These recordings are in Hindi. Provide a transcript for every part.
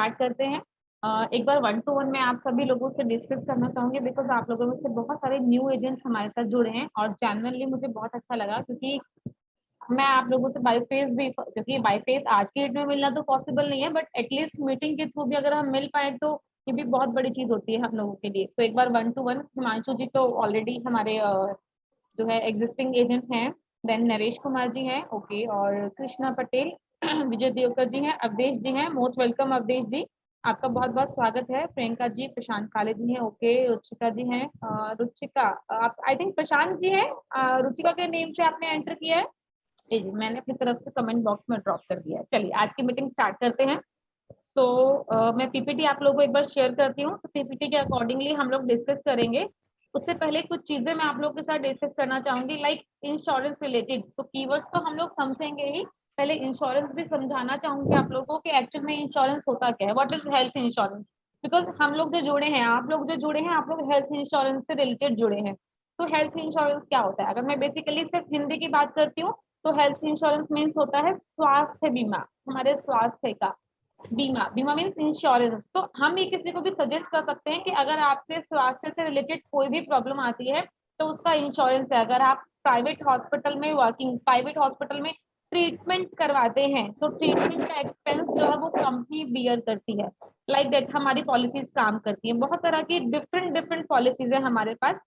स्टार्ट करते हैं। एक बार 1 to 1 में आप सभी लोगों से डिस्कस करना चाहूंगी, बिकॉज आप लोगों में से बहुत सारे न्यू एजेंट्स हमारे साथ जुड़े हैं और जेन्युइनली मुझे बहुत अच्छा लगा, क्योंकि मैं आप लोगों से बाय फेस भी, क्योंकि बाय फेस आज के डेट में मिलना तो पॉसिबल नहीं है, बट एटलीस्ट मीटिंग के थ्रू भी अगर हम मिल पाए तो ये भी बहुत बड़ी चीज होती है हम लोगों के लिए। तो एक बार 1 to 1, हिमांशु जी तो ऑलरेडी हमारे जो है एग्जिस्टिंग एजेंट हैं। देन नरेश कुमार जी हैं, ओके, और कृष्णा पटेल, विजय देवकर जी हैं, अवधेश जी हैं, मोस्ट वेलकम अवधेश जी, आपका बहुत बहुत स्वागत है। प्रियंका जी, प्रशांत काले जी हैं, ओके, रुचिका जी हैं, रुचिका, आप आई थिंक प्रशांत जी हैं, रुचिका के नेम से आपने एंटर किया है जी, मैंने अपनी तरफ से कमेंट बॉक्स में ड्रॉप कर दिया है। चलिए आज की मीटिंग स्टार्ट करते हैं। मैं पीपीटी आप लोगों को एक बार शेयर करती हूँ, तो पीपीटी के अकॉर्डिंगली हम लोग डिस्कस करेंगे। उससे पहले कुछ चीजें मैं आप लोगों के साथ डिस्कस करना चाहूंगी, लाइक इंश्योरेंस रिलेटेड। तो कीवर्ड्स तो हम लोग समझेंगे ही, पहले इंश्योरेंस भी समझाना चाहूंगी आप लोगों को कि एक्चुअल में इंश्योरेंस होता क्या है, what is health insurance. Because हम लोग जो जुड़े हैं, आप लोग जो जुड़े हैं, आप लोग हेल्थ इंश्योरेंस से रिलेटेड जुड़े हैं। तो हेल्थ इंश्योरेंस क्या होता है, अगर मैं बेसिकली सिर्फ हिंदी की बात करती हूँ, तो हेल्थ इंश्योरेंस मीन्स होता है स्वास्थ्य बीमा, हमारे स्वास्थ्य का बीमा। बीमा मीन्स इंश्योरेंस। तो हम ये किसी को भी सजेस्ट कर सकते हैं कि अगर आपके स्वास्थ्य से रिलेटेड कोई भी प्रॉब्लम आती है तो उसका इंश्योरेंस है। अगर आप प्राइवेट हॉस्पिटल में वर्किंग, प्राइवेट हॉस्पिटल में ट्रीटमेंट करवाते हैं, तो ट्रीटमेंट का एक्सपेंस जो है वो कंपनी बियर करती है। लाइक दैट हमारी पॉलिसीज काम करती हैं। बहुत तरह की डिफरेंट डिफरेंट पॉलिसीज है हमारे पास।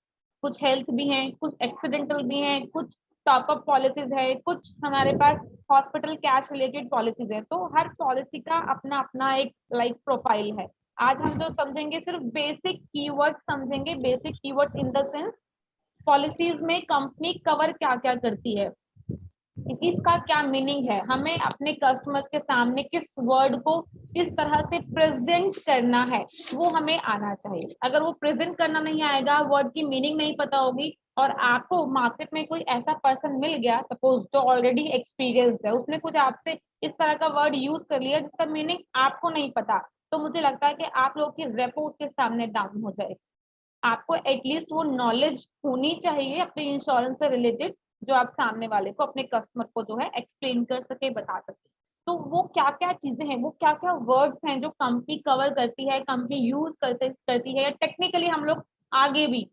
कुछ हेल्थ भी हैं, कुछ एक्सीडेंटल भी हैं, कुछ टॉपअप पॉलिसीज है, कुछ हमारे पास हॉस्पिटल कैश रिलेटेड पॉलिसीज है। तो हर पॉलिसी का अपना अपना एक लाइक प्रोफाइल है। आज हम जो समझेंगे सिर्फ बेसिक कीवर्ड समझेंगे, basic keyword in the sense policies में कंपनी कवर क्या क्या करती है, इसका क्या मीनिंग है, हमें अपने कस्टमर्स के सामने किस वर्ड को किस तरह से प्रेजेंट करना है, वो हमें आना चाहिए। अगर वो प्रेजेंट करना नहीं आएगा, वर्ड की मीनिंग नहीं पता होगी, और आपको मार्केट में कोई ऐसा पर्सन मिल गया सपोज जो ऑलरेडी एक्सपीरियंस है, उसने कुछ आपसे इस तरह का वर्ड यूज कर लिया जिसका मीनिंग आपको नहीं पता, तो मुझे लगता है कि आप लोग की रेपो उसके सामने डाउन हो जाए। आपको एटलीस्ट वो नॉलेज होनी चाहिए अपने इंश्योरेंस से रिलेटेड, जो आप सामने वाले को, अपने कस्टमर को जो है एक्सप्लेन कर सके, बता सके। तो वो क्या क्या चीजें हैं, वो क्या क्या वर्ड्स हैं जो कंपनी कवर करती है, कंपनी यूज करती है, या टेक्निकली हम लोग आगे भी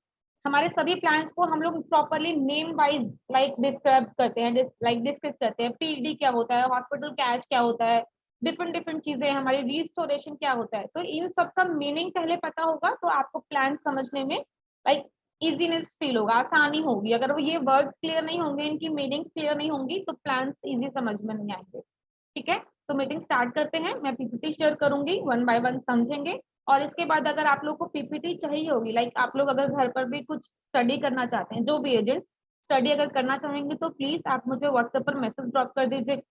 हमारे सभी प्लान्स को हम लोग properly name wise like describe करते हैं, लाइक डिस्कस करते हैं। पीडी क्या होता है, हॉस्पिटल कैश क्या होता है, डिफरेंट डिफरेंट चीजें, हमारी रिस्टोरेशन क्या होता है। तो इन सब का मीनिंग पहले पता होगा तो आपको प्लान समझने में लाइक इजीनेस फील होगा, आसानी होगी। अगर वो ये वर्ड्स क्लियर नहीं होंगे, इनकी मीनिंग क्लियर नहीं होंगी, तो प्लान इजी समझ में नहीं आएंगे। ठीक है, तो मीटिंग स्टार्ट करते हैं। मैं पीपीटी शेयर करूंगी, 1 बाय 1 समझेंगे। और इसके बाद अगर आप लोग को पीपीटी चाहिए होगी, लाइक आप लोग अगर घर पर भी कुछ स्टडी करना चाहते हैं, जो भी एजेंट स्टडी अगर करना चाहेंगे, तो प्लीज आप मुझे व्हाट्सएप पर मैसेज ड्रॉप कर दीजिए,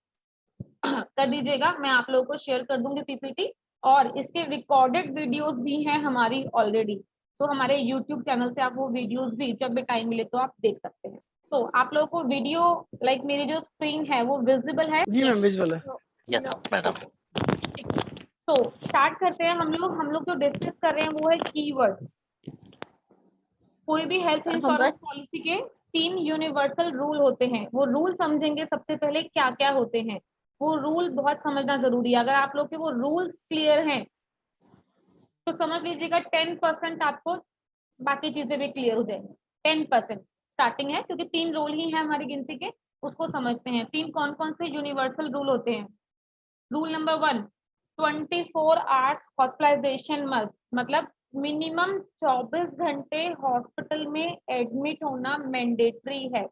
कर दीजिएगा। मैं आप लोगों को शेयर कर दूंगी पीपीटी। और इसके रिकॉर्डेड वीडियोस भी हैं हमारी ऑलरेडी, तो हमारे यूट्यूब चैनल से आप वो वीडियोस भी जब भी टाइम मिले तो आप देख सकते हैं। तो आप लोगों को वीडियो लाइक मेरी जो स्क्रीन है वो विजिबल है? जी मैम विजुअल है। Yes madam. तो स्टार्ट करते हैं। हम लोग जो डिस्कस कर रहे हैं वो है कीवर्ड्स। कोई भी हेल्थ इंश्योरेंस पॉलिसी के 3 यूनिवर्सल रूल होते हैं, वो रूल समझेंगे सबसे पहले क्या क्या होते हैं। वो रूल बहुत समझना जरूरी है। अगर आप लोग के वो रूल्स क्लियर हैं तो समझ लीजिएगा 10% आपको बाकी चीजें भी क्लियर हो जाएंगी। 10% स्टार्टिंग है, क्योंकि 3 रूल ही है हमारी गिनती के, उसको समझते हैं। 3 कौन कौन से यूनिवर्सल रूल होते हैं? Rule number 1, 24 hours hospitalization must, मतलब मिनिमम 24 घंटे हॉस्पिटल में एडमिट होना मैंडेटरी है।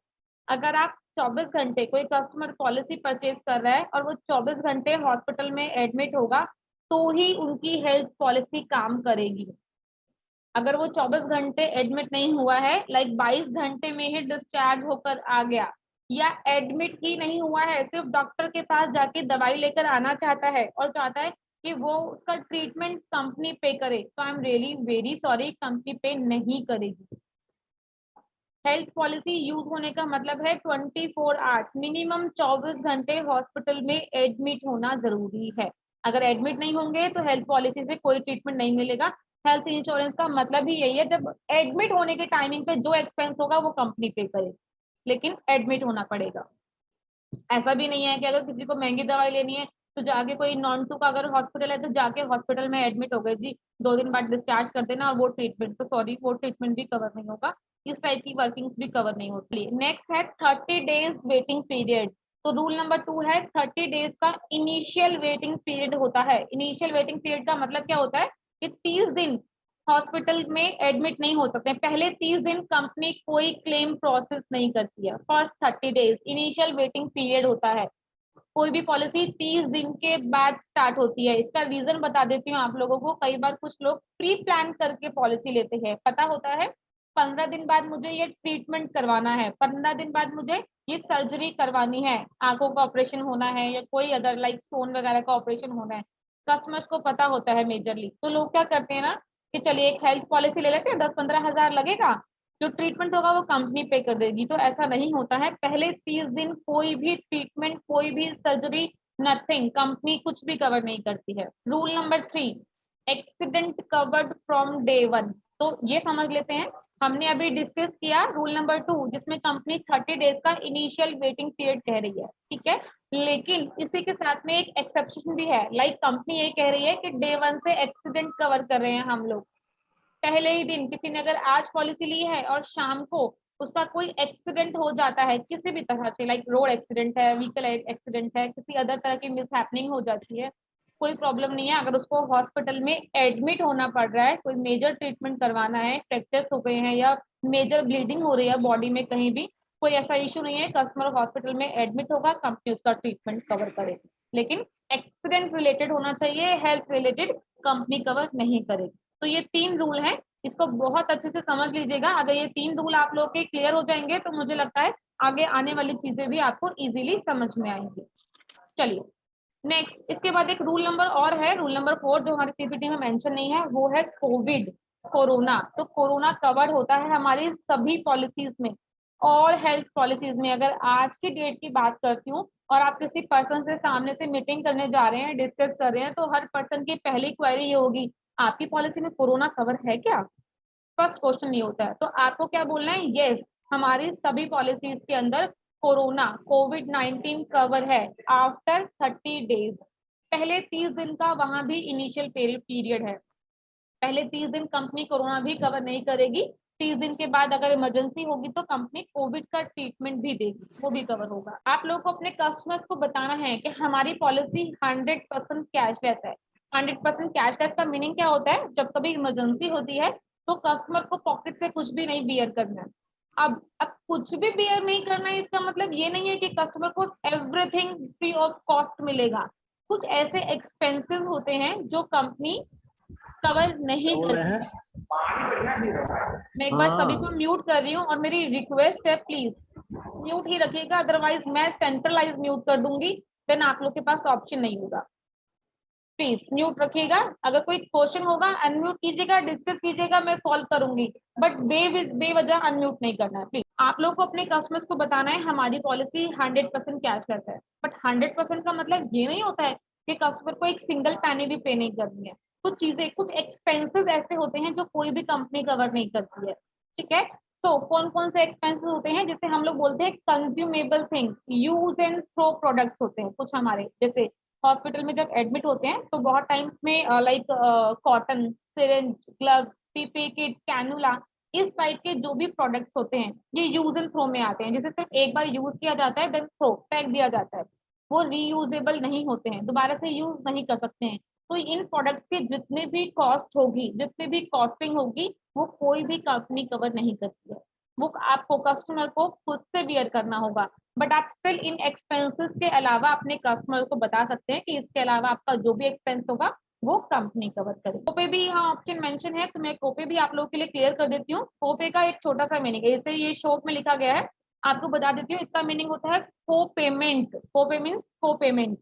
अगर आप 24 घंटे, कोई कस्टमर पॉलिसी परचेज कर रहा है और वो 24 घंटे हॉस्पिटल में एडमिट होगा तो ही उनकी हेल्थ पॉलिसी काम करेगी। अगर वो 24 घंटे एडमिट नहीं हुआ है, लाइक 22 घंटे में ही डिस्चार्ज होकर आ गया, या एडमिट ही नहीं हुआ है, सिर्फ डॉक्टर के पास जाके दवाई लेकर आना चाहता है और चाहता है कि वो उसका ट्रीटमेंट कंपनी पे करे, तो I am really very sorry, company पे नहीं करेगी। हेल्थ पॉलिसी यूज होने का मतलब है 24 आवर्स, मिनिमम 24 घंटे हॉस्पिटल में एडमिट होना जरूरी है। अगर एडमिट नहीं होंगे तो हेल्थ पॉलिसी से कोई ट्रीटमेंट नहीं मिलेगा। हेल्थ इंश्योरेंस का मतलब ही यही है, जब एडमिट होने के टाइमिंग पे जो एक्सपेंस होगा वो कंपनी पे करे, लेकिन एडमिट होना पड़ेगा। ऐसा भी नहीं है कि अगर किसी को महंगी दवाई लेनी है तो जाके कोई नॉन टू का अगर हॉस्पिटल है तो जाके हॉस्पिटल में एडमिट हो गए जी, 2 दिन बाद डिस्चार्ज कर देना और वो ट्रीटमेंट, तो सॉरी वो ट्रीटमेंट भी कवर नहीं होगा, इस टाइप की वर्किंग्स भी कवर नहीं होती। नेक्स्ट है 30 डेज वेटिंग पीरियड। तो रूल नंबर 2 है 30 डेज का इनिशियल वेटिंग पीरियड होता है। इनिशियल वेटिंग पीरियड का मतलब क्या होता है कि 30 दिन हॉस्पिटल में एडमिट नहीं हो सकते, पहले 30 दिन कंपनी कोई क्लेम प्रोसेस नहीं करती है। First 30 days initial waiting period होता है। कोई भी पॉलिसी 30 दिन के बाद स्टार्ट होती है। इसका रीजन बता देती हूँ आप लोगों को। कई बार कुछ लोग प्री प्लान करके पॉलिसी लेते हैं, पता होता है 15 दिन बाद मुझे ये ट्रीटमेंट करवाना है, 15 दिन बाद मुझे ये सर्जरी करवानी है, आंखों का ऑपरेशन होना है या कोई अदर लाइक स्टोन वगैरह का ऑपरेशन होना है, कस्टमर्स को पता होता है मेजरली। तो लोग क्या करते हैं ना कि चलिए एक हेल्थ पॉलिसी ले लेते हैं, 10-15 हजार लगेगा, जो ट्रीटमेंट होगा वो कंपनी पे कर देगी। तो ऐसा नहीं होता है, पहले 30 दिन कोई भी ट्रीटमेंट, कोई भी सर्जरी, नथिंग, कंपनी कुछ भी कवर नहीं करती है। Rule number 3, accident covered from day 1। तो ये समझ लेते हैं, हमने अभी डिस्कस किया रूल नंबर 2 जिसमें कंपनी 30 डेज का इनिशियल वेटिंग पीरियड कह रही है, ठीक है। लेकिन इसी के साथ में एक एक्सेप्शन भी है, लाइक कंपनी ये कह रही है कि डे 1 से एक्सीडेंट कवर कर रहे हैं हम लोग। पहले ही दिन किसी ने अगर आज पॉलिसी ली है और शाम को उसका कोई एक्सीडेंट हो जाता है किसी भी तरह से, लाइक रोड एक्सीडेंट है, व्हीकल एक्सीडेंट है, किसी अदर तरह की मिस हैपनिंग हो जाती है, कोई प्रॉब्लम नहीं है। अगर उसको हॉस्पिटल में एडमिट होना पड़ रहा है, कोई मेजर ट्रीटमेंट करवाना है, फ्रैक्चर्स हो गए हैं या मेजर ब्लीडिंग हो रही है बॉडी में कहीं भी, कोई ऐसा इशू नहीं है, कस्टमर हॉस्पिटल में एडमिट होगा, कंपनी उसका ट्रीटमेंट कवर करेगी। लेकिन एक्सीडेंट रिलेटेड होना चाहिए, हेल्थ रिलेटेड कंपनी कवर नहीं करेगी। तो ये 3 रूल हैं, इसको बहुत अच्छे से समझ लीजिएगा। अगर ये 3 रूल आप लोग के क्लियर हो जाएंगे तो मुझे लगता है आगे आने वाली चीजें भी आपको इजीली समझ में आएंगी। चलिए नेक्स्ट, इसके बाद एक रूल नंबर और है, रूल नंबर 4, जो हमारी पीपीटी में मेंशन नहीं है, वो है कोविड, कोरोना। तो कोरोना कवर होता है हमारी सभी पॉलिसीज में, और हेल्थ पॉलिसीज में। अगर आज की डेट की बात करती हूँ और आप किसी पर्सन से सामने से मीटिंग करने जा रहे हैं, डिस्कस कर रहे हैं, तो हर पर्सन की पहली क्वेरी ये होगी, आपकी पॉलिसी में कोरोना कवर है क्या? फर्स्ट क्वेश्चन ये होता है। तो आपको क्या बोलना है? यस, हमारी सभी पॉलिसीज के अंदर कोरोना, कोविड-19 कवर है आफ्टर 30 डेज। पहले 30 दिन का वहां भी इनिशियल पीरियड है, पहले 30 दिन कंपनी कोरोना भी कवर नहीं करेगी। 30 दिन के बाद अगर इमरजेंसी होगी तो कंपनी कोविड का ट्रीटमेंट भी देगी, वो भी कवर होगा। आप लोगों को अपने कस्टमर्स को बताना है कि हमारी पॉलिसी 100% कैशलेस है। 100% कैशलेस का मीनिंग क्या होता है? जब कभी इमरजेंसी होती है तो कस्टमर को पॉकेट से कुछ भी नहीं बियर करना है। अब कुछ भी बियर नहीं करना है, इसका मतलब ये नहीं है कि कस्टमर को एवरीथिंग फ्री ऑफ कॉस्ट मिलेगा। कुछ ऐसे एक्सपेंसेस होते हैं जो कंपनी कवर नहीं करती है। मैं एक बार सभी को म्यूट कर रही हूँ और मेरी रिक्वेस्ट है प्लीज म्यूट ही रखिएगा, अदरवाइज मैं सेंट्रलाइज म्यूट कर दूंगी, देन आप लोग के पास ऑप्शन नहीं होगा। प्लीज म्यूट रखिएगा। अगर कोई क्वेश्चन होगा अनम्यूट कीजिएगा, डिस्कस कीजिएगा, मैं सॉल्व करूंगी, बट बेवजह अनम्यूट नहीं करना है प्लीज। आप लोग को अपने कस्टमर्स को बताना है हमारी पॉलिसी 100% कैशलेस है, बट 100% का मतलब ये नहीं होता है कि कस्टमर को एक सिंगल पैनी भी पे नहीं करनी है। कुछ चीजें, कुछ एक्सपेंसेस ऐसे होते हैं जो कोई भी कंपनी कवर नहीं करती है, ठीक है। तो कौन कौन से एक्सपेंसेस होते हैं? जैसे हम लोग बोलते हैं consumable things, use and throw products होते हैं कुछ हमारे। जैसे हॉस्पिटल में जब एडमिट होते हैं तो बहुत टाइम्स में like cotton, syringe, gloves, PP kit, cannula, इस टाइप के जो भी प्रोडक्ट्स होते हैं ये यूज एंड थ्रो में आते हैं। जैसे सिर्फ एक बार यूज किया जाता है देन थ्रो, फेंक दिया जाता है, वो रीयूजेबल नहीं होते हैं, दोबारा से यूज नहीं कर सकते हैं। तो इन प्रोडक्ट्स की जितने भी कॉस्ट होगी, जितने भी कॉस्टिंग होगी, वो कोई भी कंपनी कवर नहीं करती है, वो आपको कस्टमर को खुद से बियर करना होगा। बट आप स्टिल इन एक्सपेंसेस के अलावा अपने कस्टमर को बता सकते हैं कि इसके अलावा आपका जो भी एक्सपेंस होगा वो कंपनी कवर करे। कोपे भी यहाँ ऑप्शन मेंशन है, तो मैं कोपे भी आप लोगों के लिए क्लियर कर देती हूँ। कोपे का एक छोटा सा मीनिंग है, जैसे ये शॉर्ट में लिखा गया है, आपको बता देती हूँ। इसका मीनिंग होता है को पेमेंट। कोपे मीन्स को पेमेंट,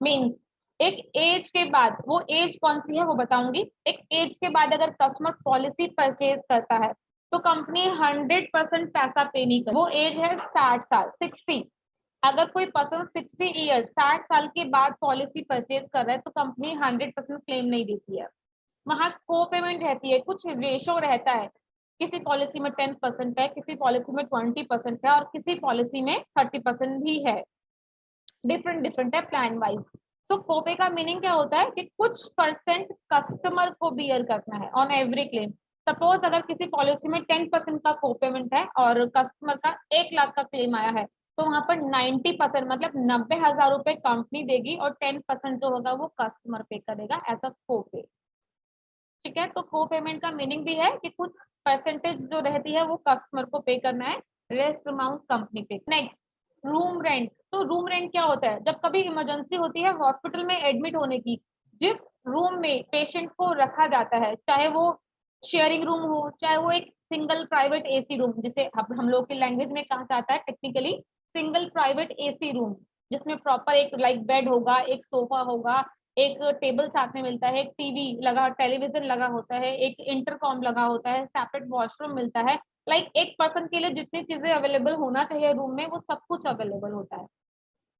मीन्स एक एज के बाद, वो एज कौन सी है वो बताऊंगी। एक एज के बाद अगर कस्टमर पॉलिसी परचेज करता है तो कंपनी 100% पैसा पे नहीं करती। वो एज है 60 साल, 60। अगर कोई पर्सन 60 ईयर्स, 60 साल के बाद पॉलिसी परचेज कर रहा है तो कंपनी 100% क्लेम नहीं देती है। वहां को पेमेंट रहती है, कुछ रेशो रहता है, किसी पॉलिसी में 10% है, किसी पॉलिसी में 20% है और किसी पॉलिसी में 30% भी है। डिफरेंट डिफरेंट है प्लान वाइज। तो कोपे का मीनिंग क्या होता है कि कुछ परसेंट कस्टमर को बियर करना है ऑन एवरी क्लेम। सपोज अगर किसी पॉलिसी में 10% का कोपेमेंट है और कस्टमर का 1 लाख का क्लेम आया है, तो वहां पर 90% मतलब 90,000 रुपए कंपनी देगी और 10% जो होगा वो कस्टमर पे करेगा एज अ कोपे। ठीक है, तो को पेमेंट का मीनिंग भी है कि कुछ परसेंटेज जो रहती है वो कस्टमर को पे करना है, रेस्ट अमाउंट कंपनी पे। Next, room rent. तो रूम रेंट क्या होता है? जब कभी इमरजेंसी होती है हॉस्पिटल में एडमिट होने की, जिस रूम में पेशेंट को रखा जाता है, चाहे वो शेयरिंग रूम हो, चाहे वो एक सिंगल प्राइवेट एसी रूम, जिसे हम लोग की लैंग्वेज में कहा जाता है technically single private AC room, जिसमें प्रॉपर एक लाइक बेड होगा, एक सोफा होगा, एक टेबल साथ में मिलता है, एक टीवी लगा, टेलीविजन लगा होता है, एक इंटरकॉम लगा होता है, सेपरेट वॉशरूम मिलता है। लाइक एक पर्सन के लिए जितनी चीजें अवेलेबल होना चाहिए रूम में वो सब कुछ अवेलेबल होता है।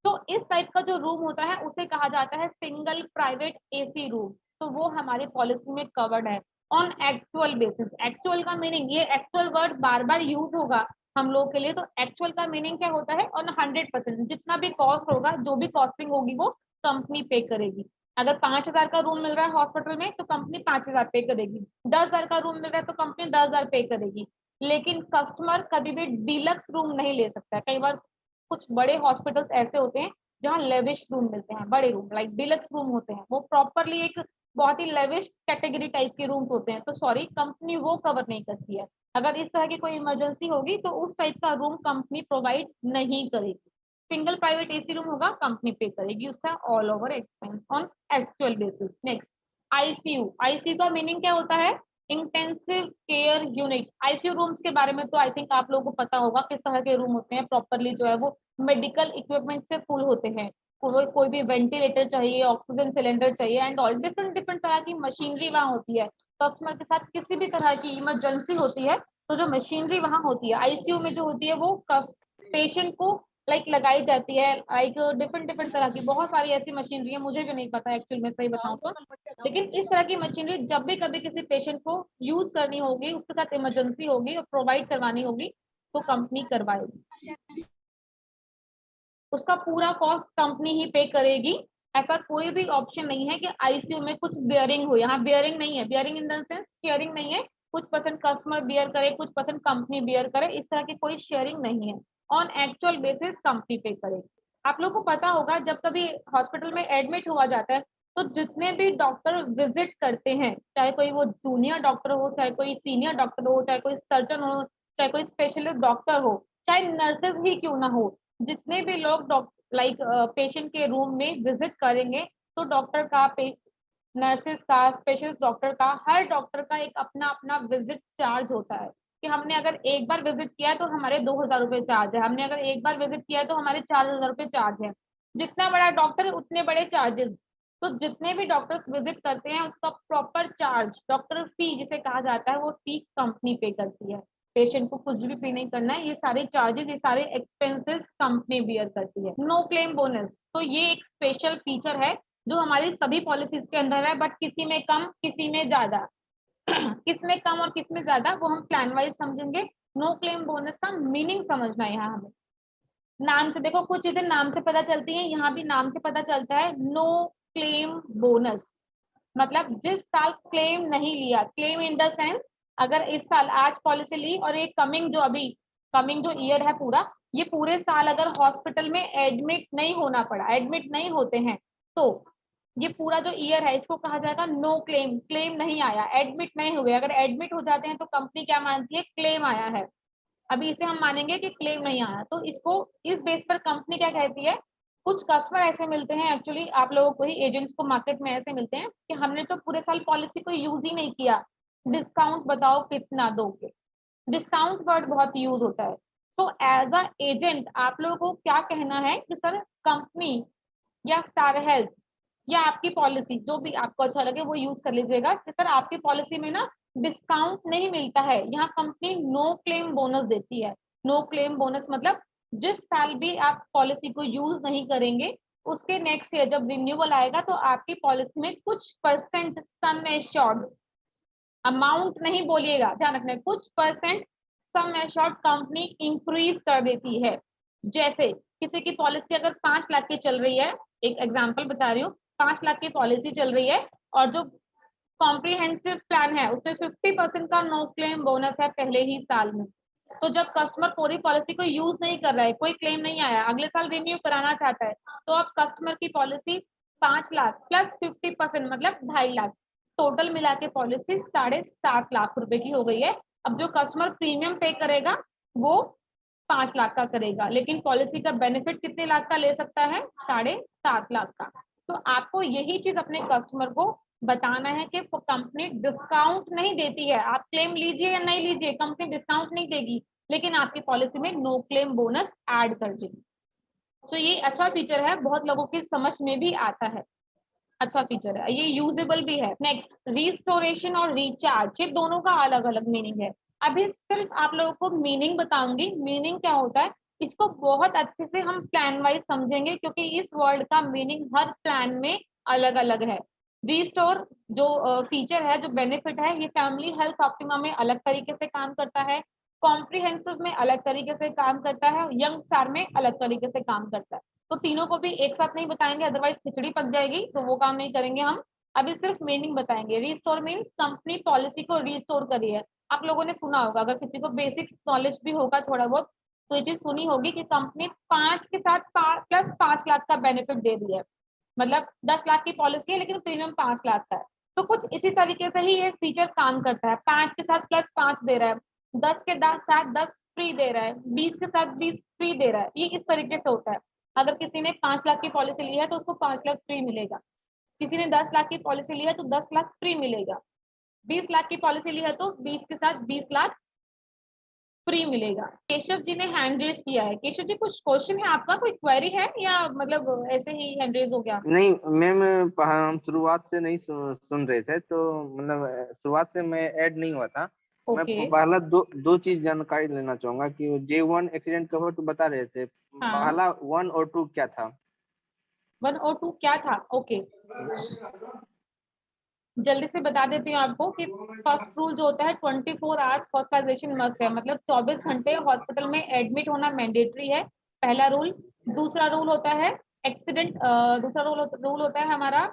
तो इस टाइप का जो रूम होता है उसे कहा जाता है सिंगल प्राइवेट एसी रूम। तो वो हमारी पॉलिसी में कवर्ड है ऑन एक्चुअल बेसिस। एक्चुअल का मीनिंग, ये एक्चुअल वर्ड बार बार यूज होगा हम लोग के लिए, तो एक्चुअल का मीनिंग क्या होता है? ऑन 100%, जितना भी कॉस्ट होगा, जो भी कॉस्टिंग होगी वो कंपनी पे करेगी। अगर 5,000 का रूम मिल रहा है हॉस्पिटल में तो कंपनी 5,000 पे करेगी, 10,000 का रूम मिल रहा है तो कंपनी 10,000 पे करेगी। लेकिन कस्टमर कभी भी डीलक्स रूम नहीं ले सकता है। कई बार कुछ बड़े हॉस्पिटल्स ऐसे होते हैं जहाँ लेविश रूम मिलते हैं, बड़े रूम लाइक डिलक्स रूम होते हैं, वो प्रॉपरली एक बहुत ही लेविश कैटेगरी टाइप के रूम्स होते हैं, तो सॉरी कंपनी वो कवर नहीं करती है। अगर इस तरह की कोई इमरजेंसी होगी तो उस टाइप का रूम कंपनी प्रोवाइड नहीं करेगी। सिंगल प्राइवेट एसी रूम होगा, कंपनी पे करेगी उसका all over expense on actual basis. Next, ICU. ICU का मीनिंग क्या होता है? Intensive care unit. ICU rooms के बारे में तो आई थिंक आप लोगों को पता होगा किस तरह के रूम होते हैं, प्रॉपरली जो है वो मेडिकल इक्विपमेंट से फुल होते हैं। कोई भी वेंटिलेटर चाहिए, ऑक्सीजन सिलेंडर चाहिए एंड ऑल डिफरेंट डिफरेंट तरह की मशीनरी वहाँ होती है। कस्टमर के साथ किसी भी तरह की इमरजेंसी होती है तो जो मशीनरी वहाँ होती है आईसीयू में जो होती है वो पेशेंट को लाइक लगाई जाती है। लाइक डिफरेंट डिफरेंट तरह की बहुत सारी ऐसी मशीनरी है, मुझे भी नहीं पता एक्चुअल में सही बताऊं तो, लेकिन इस तरह की मशीनरी जब भी कभी किसी पेशेंट को यूज करनी होगी, उसके साथ इमरजेंसी होगी और प्रोवाइड करवानी होगी तो कंपनी करवाएगी, उसका पूरा कॉस्ट कंपनी ही पे करेगी। ऐसा कोई भी ऑप्शन नहीं है कि आईसीयू में कुछ बियरिंग हो। यहाँ बियरिंग नहीं है, bearing in the sense sharing नहीं है, कुछ परसेंट कस्टमर बियर करे, कुछ परसेंट कंपनी बियर करे, इस तरह की कोई शेयरिंग नहीं है। ऑन एक्चुअल बेसिस कंपनी पे करेगी। आप लोग को पता होगा जब कभी हॉस्पिटल में एडमिट हुआ जाता है तो जितने भी डॉक्टर विजिट करते हैं, चाहे कोई वो जूनियर डॉक्टर हो, चाहे कोई सीनियर डॉक्टर हो, चाहे कोई सर्जन हो, चाहे कोई स्पेशलिस्ट डॉक्टर हो, चाहे नर्सेज ही क्यों ना हो, जितने भी लोग लाइक पेशेंट के रूम में विजिट करेंगे तो डॉक्टर का, नर्सेज का, स्पेशलिस्ट डॉक्टर का, हर डॉक्टर का एक अपना अपना विजिट चार्ज होता है कि हमने अगर एक बार विजिट किया है तो हमारे 2,000 रुपए चार्ज है, हमने अगर एक बार विजिट किया है तो हमारे 4,000 रुपए चार्ज है। जितना बड़ा डॉक्टर है उतने बड़े चार्जेस। तो जितने भी डॉक्टर्स विजिट करते हैं उसका प्रॉपर चार्ज, डॉक्टर फी जिसे कहा जाता है, वो फी कंपनी पे करती है। पेशेंट को कुछ भी पे नहीं करना है, ये सारे चार्जेस, ये सारे एक्सपेंसेस कंपनी बियर करती है। नो क्लेम बोनस, तो ये एक स्पेशल फीचर है जो हमारी सभी पॉलिसीज के अंदर है, बट किसी में कम किसी में ज्यादा। किस में कम और किस में ज्यादा वो हम प्लान वाइज समझेंगे। नो क्लेम बोनस का मीनिंग समझना है यहाँ हमें। नाम से देखो, कुछ चीजें नाम से पता चलती हैं, यहाँ भी नाम से पता चलता है। नो क्लेम बोनस मतलब जिस साल क्लेम नहीं लिया, क्लेम इन द सेंस अगर इस साल आज पॉलिसी ली और एक कमिंग जो ईयर है पूरा, ये पूरे साल अगर हॉस्पिटल में एडमिट नहीं होना पड़ा, एडमिट नहीं होते हैं, तो ये पूरा जो ईयर है इसको कहा जाएगा नो क्लेम। क्लेम नहीं आया, एडमिट नहीं हुए, अगर एडमिट हो जाते हैं तो कंपनी क्या मानती है? क्लेम आया है। अभी इसे हम मानेंगे कि क्लेम नहीं आया, तो इसको इस बेस पर कंपनी क्या कहती है? कुछ कस्टमर ऐसे मिलते हैं, एक्चुअली आप लोगों को ही, एजेंट्स को मार्केट में ऐसे मिलते हैं कि हमने तो पूरे साल पॉलिसी को यूज ही नहीं किया, डिस्काउंट बताओ कितना दोगे। डिस्काउंट वर्ड बहुत यूज होता है। सो एज अ एजेंट आप लोगों को क्या कहना है कि सर कंपनी या स्टार हेल्थ या आपकी पॉलिसी जो भी आपको अच्छा लगे वो यूज कर लीजिएगा कि सर आपकी पॉलिसी में ना डिस्काउंट नहीं मिलता है, यहाँ कंपनी नो क्लेम बोनस देती है। नो क्लेम बोनस मतलब जिस साल भी आप पॉलिसी को यूज नहीं करेंगे उसके नेक्स्ट ईयर जब रिन्यूअल आएगा तो आपकी पॉलिसी में कुछ परसेंट सम एश्योर्ड, अमाउंट नहीं बोलिएगा, ध्यान रखना, कुछ percent sum assured company increase कर देती है। जैसे किसी की पॉलिसी अगर 5 लाख की चल रही है, एक एग्जांपल बता रही हूँ, 5 लाख की पॉलिसी चल रही है और जो कॉम्प्रिहेंसिव प्लान है उसमें 50% का नो क्लेम बोनस है पहले ही साल में। तो जब कस्टमर पूरी पॉलिसी को यूज नहीं कर रहा है, कोई क्लेम नहीं आया, अगले साल रिन्यू कराना चाहता है, तो अब कस्टमर की पॉलिसी 5 लाख प्लस 50% मतलब 2.5 लाख, टोटल मिला के पॉलिसी 7.5 लाख रुपए की हो गई है। अब जो कस्टमर प्रीमियम पे करेगा वो 5 लाख का करेगा, लेकिन पॉलिसी का बेनिफिट कितने लाख का ले सकता है? 7.5 लाख का। तो आपको यही चीज अपने कस्टमर को बताना है कि कंपनी डिस्काउंट नहीं देती है, आप क्लेम लीजिए या नहीं लीजिए, कंपनी डिस्काउंट नहीं देगी, लेकिन आपकी पॉलिसी में नो क्लेम बोनस ऐड कर देगी। तो ये अच्छा फीचर है, बहुत लोगों की समझ में भी आता है, अच्छा फीचर है, ये यूजेबल भी है। नेक्स्ट, रिस्टोरेशन और रिचार्ज, ये दोनों का अलग अलग मीनिंग है। अभी सिर्फ आप लोगों को मीनिंग बताऊंगी, मीनिंग क्या होता है इसको बहुत अच्छे से हम प्लान वाइज समझेंगे, क्योंकि इस वर्ड का मीनिंग हर प्लान में अलग अलग है। रिस्टोर जो फीचर है, जो बेनिफिट है, ये फैमिली हेल्थ ऑप्टिमा में अलग तरीके से काम करता है, कॉम्प्रिहेंसिव में अलग तरीके से काम करता है, यंग स्टार में अलग तरीके से काम करता है। तो तीनों को भी एक साथ नहीं बताएंगे, अदरवाइज खिचड़ी पक जाएगी, तो वो काम नहीं करेंगे हम। अभी सिर्फ मीनिंग बताएंगे। रिस्टोर मीन्स कंपनी पॉलिसी को रिस्टोर करी है। आप लोगों ने सुना होगा, अगर किसी को बेसिक नॉलेज भी होगा थोड़ा बहुत, तो ये चीज सुनी होगी कि कंपनी 5 के साथ प्लस 5 लाख का बेनिफिट दे रही है। मतलब 10 लाख की पॉलिसी है लेकिन प्रीमियम 5 लाख का है। तो कुछ इसी तरीके से ही ये फीचर काम करता है, 5 के साथ प्लस 5 दे रहा है, 10 के साथ 10 फ्री दे रहा है, 20 के साथ 20 फ्री दे रहा है, ये इस तरीके से होता है। अगर किसी ने 5 लाख की पॉलिसी ली है तो उसको 5 लाख फ्री मिलेगा, किसी ने 10 लाख की पॉलिसी ली है तो 10 लाख फ्री मिलेगा, 20 लाख की पॉलिसी ली है तो 20 के साथ 20 लाख फ्री मिलेगा। केशव जी ने हैंड रेज किया है। केशव जी, कुछ क्वेश्चन है आपका, कोई क्वेरी है या मतलब ऐसे ही हैंड रेज हो गया? नहीं मैम, हम शुरुआत से नहीं सुन रहे थे, तो मतलब शुरुआत से मैं ऐड नहीं हुआ था। मैं ओके। पहला दो चीज जानकारी लेना चाहूंगा कि J1 एक्सीडेंट कवर तो बता रहे थे, हाँ, पहला 1 और 2 क्या था? 1 और 2 क्या था? ओके, जल्दी से बता देती हूँ आपको कि फर्स्ट रूल जो होता है 24 आवर्स हॉस्पिटलाइजेशन मस्ट है, मतलब 24 घंटे हॉस्पिटल में एडमिट होना मैंडेटरी है, पहला रूल। दूसरा रूल होता है एक्सीडेंट, दूसरा रूल होता है हमारा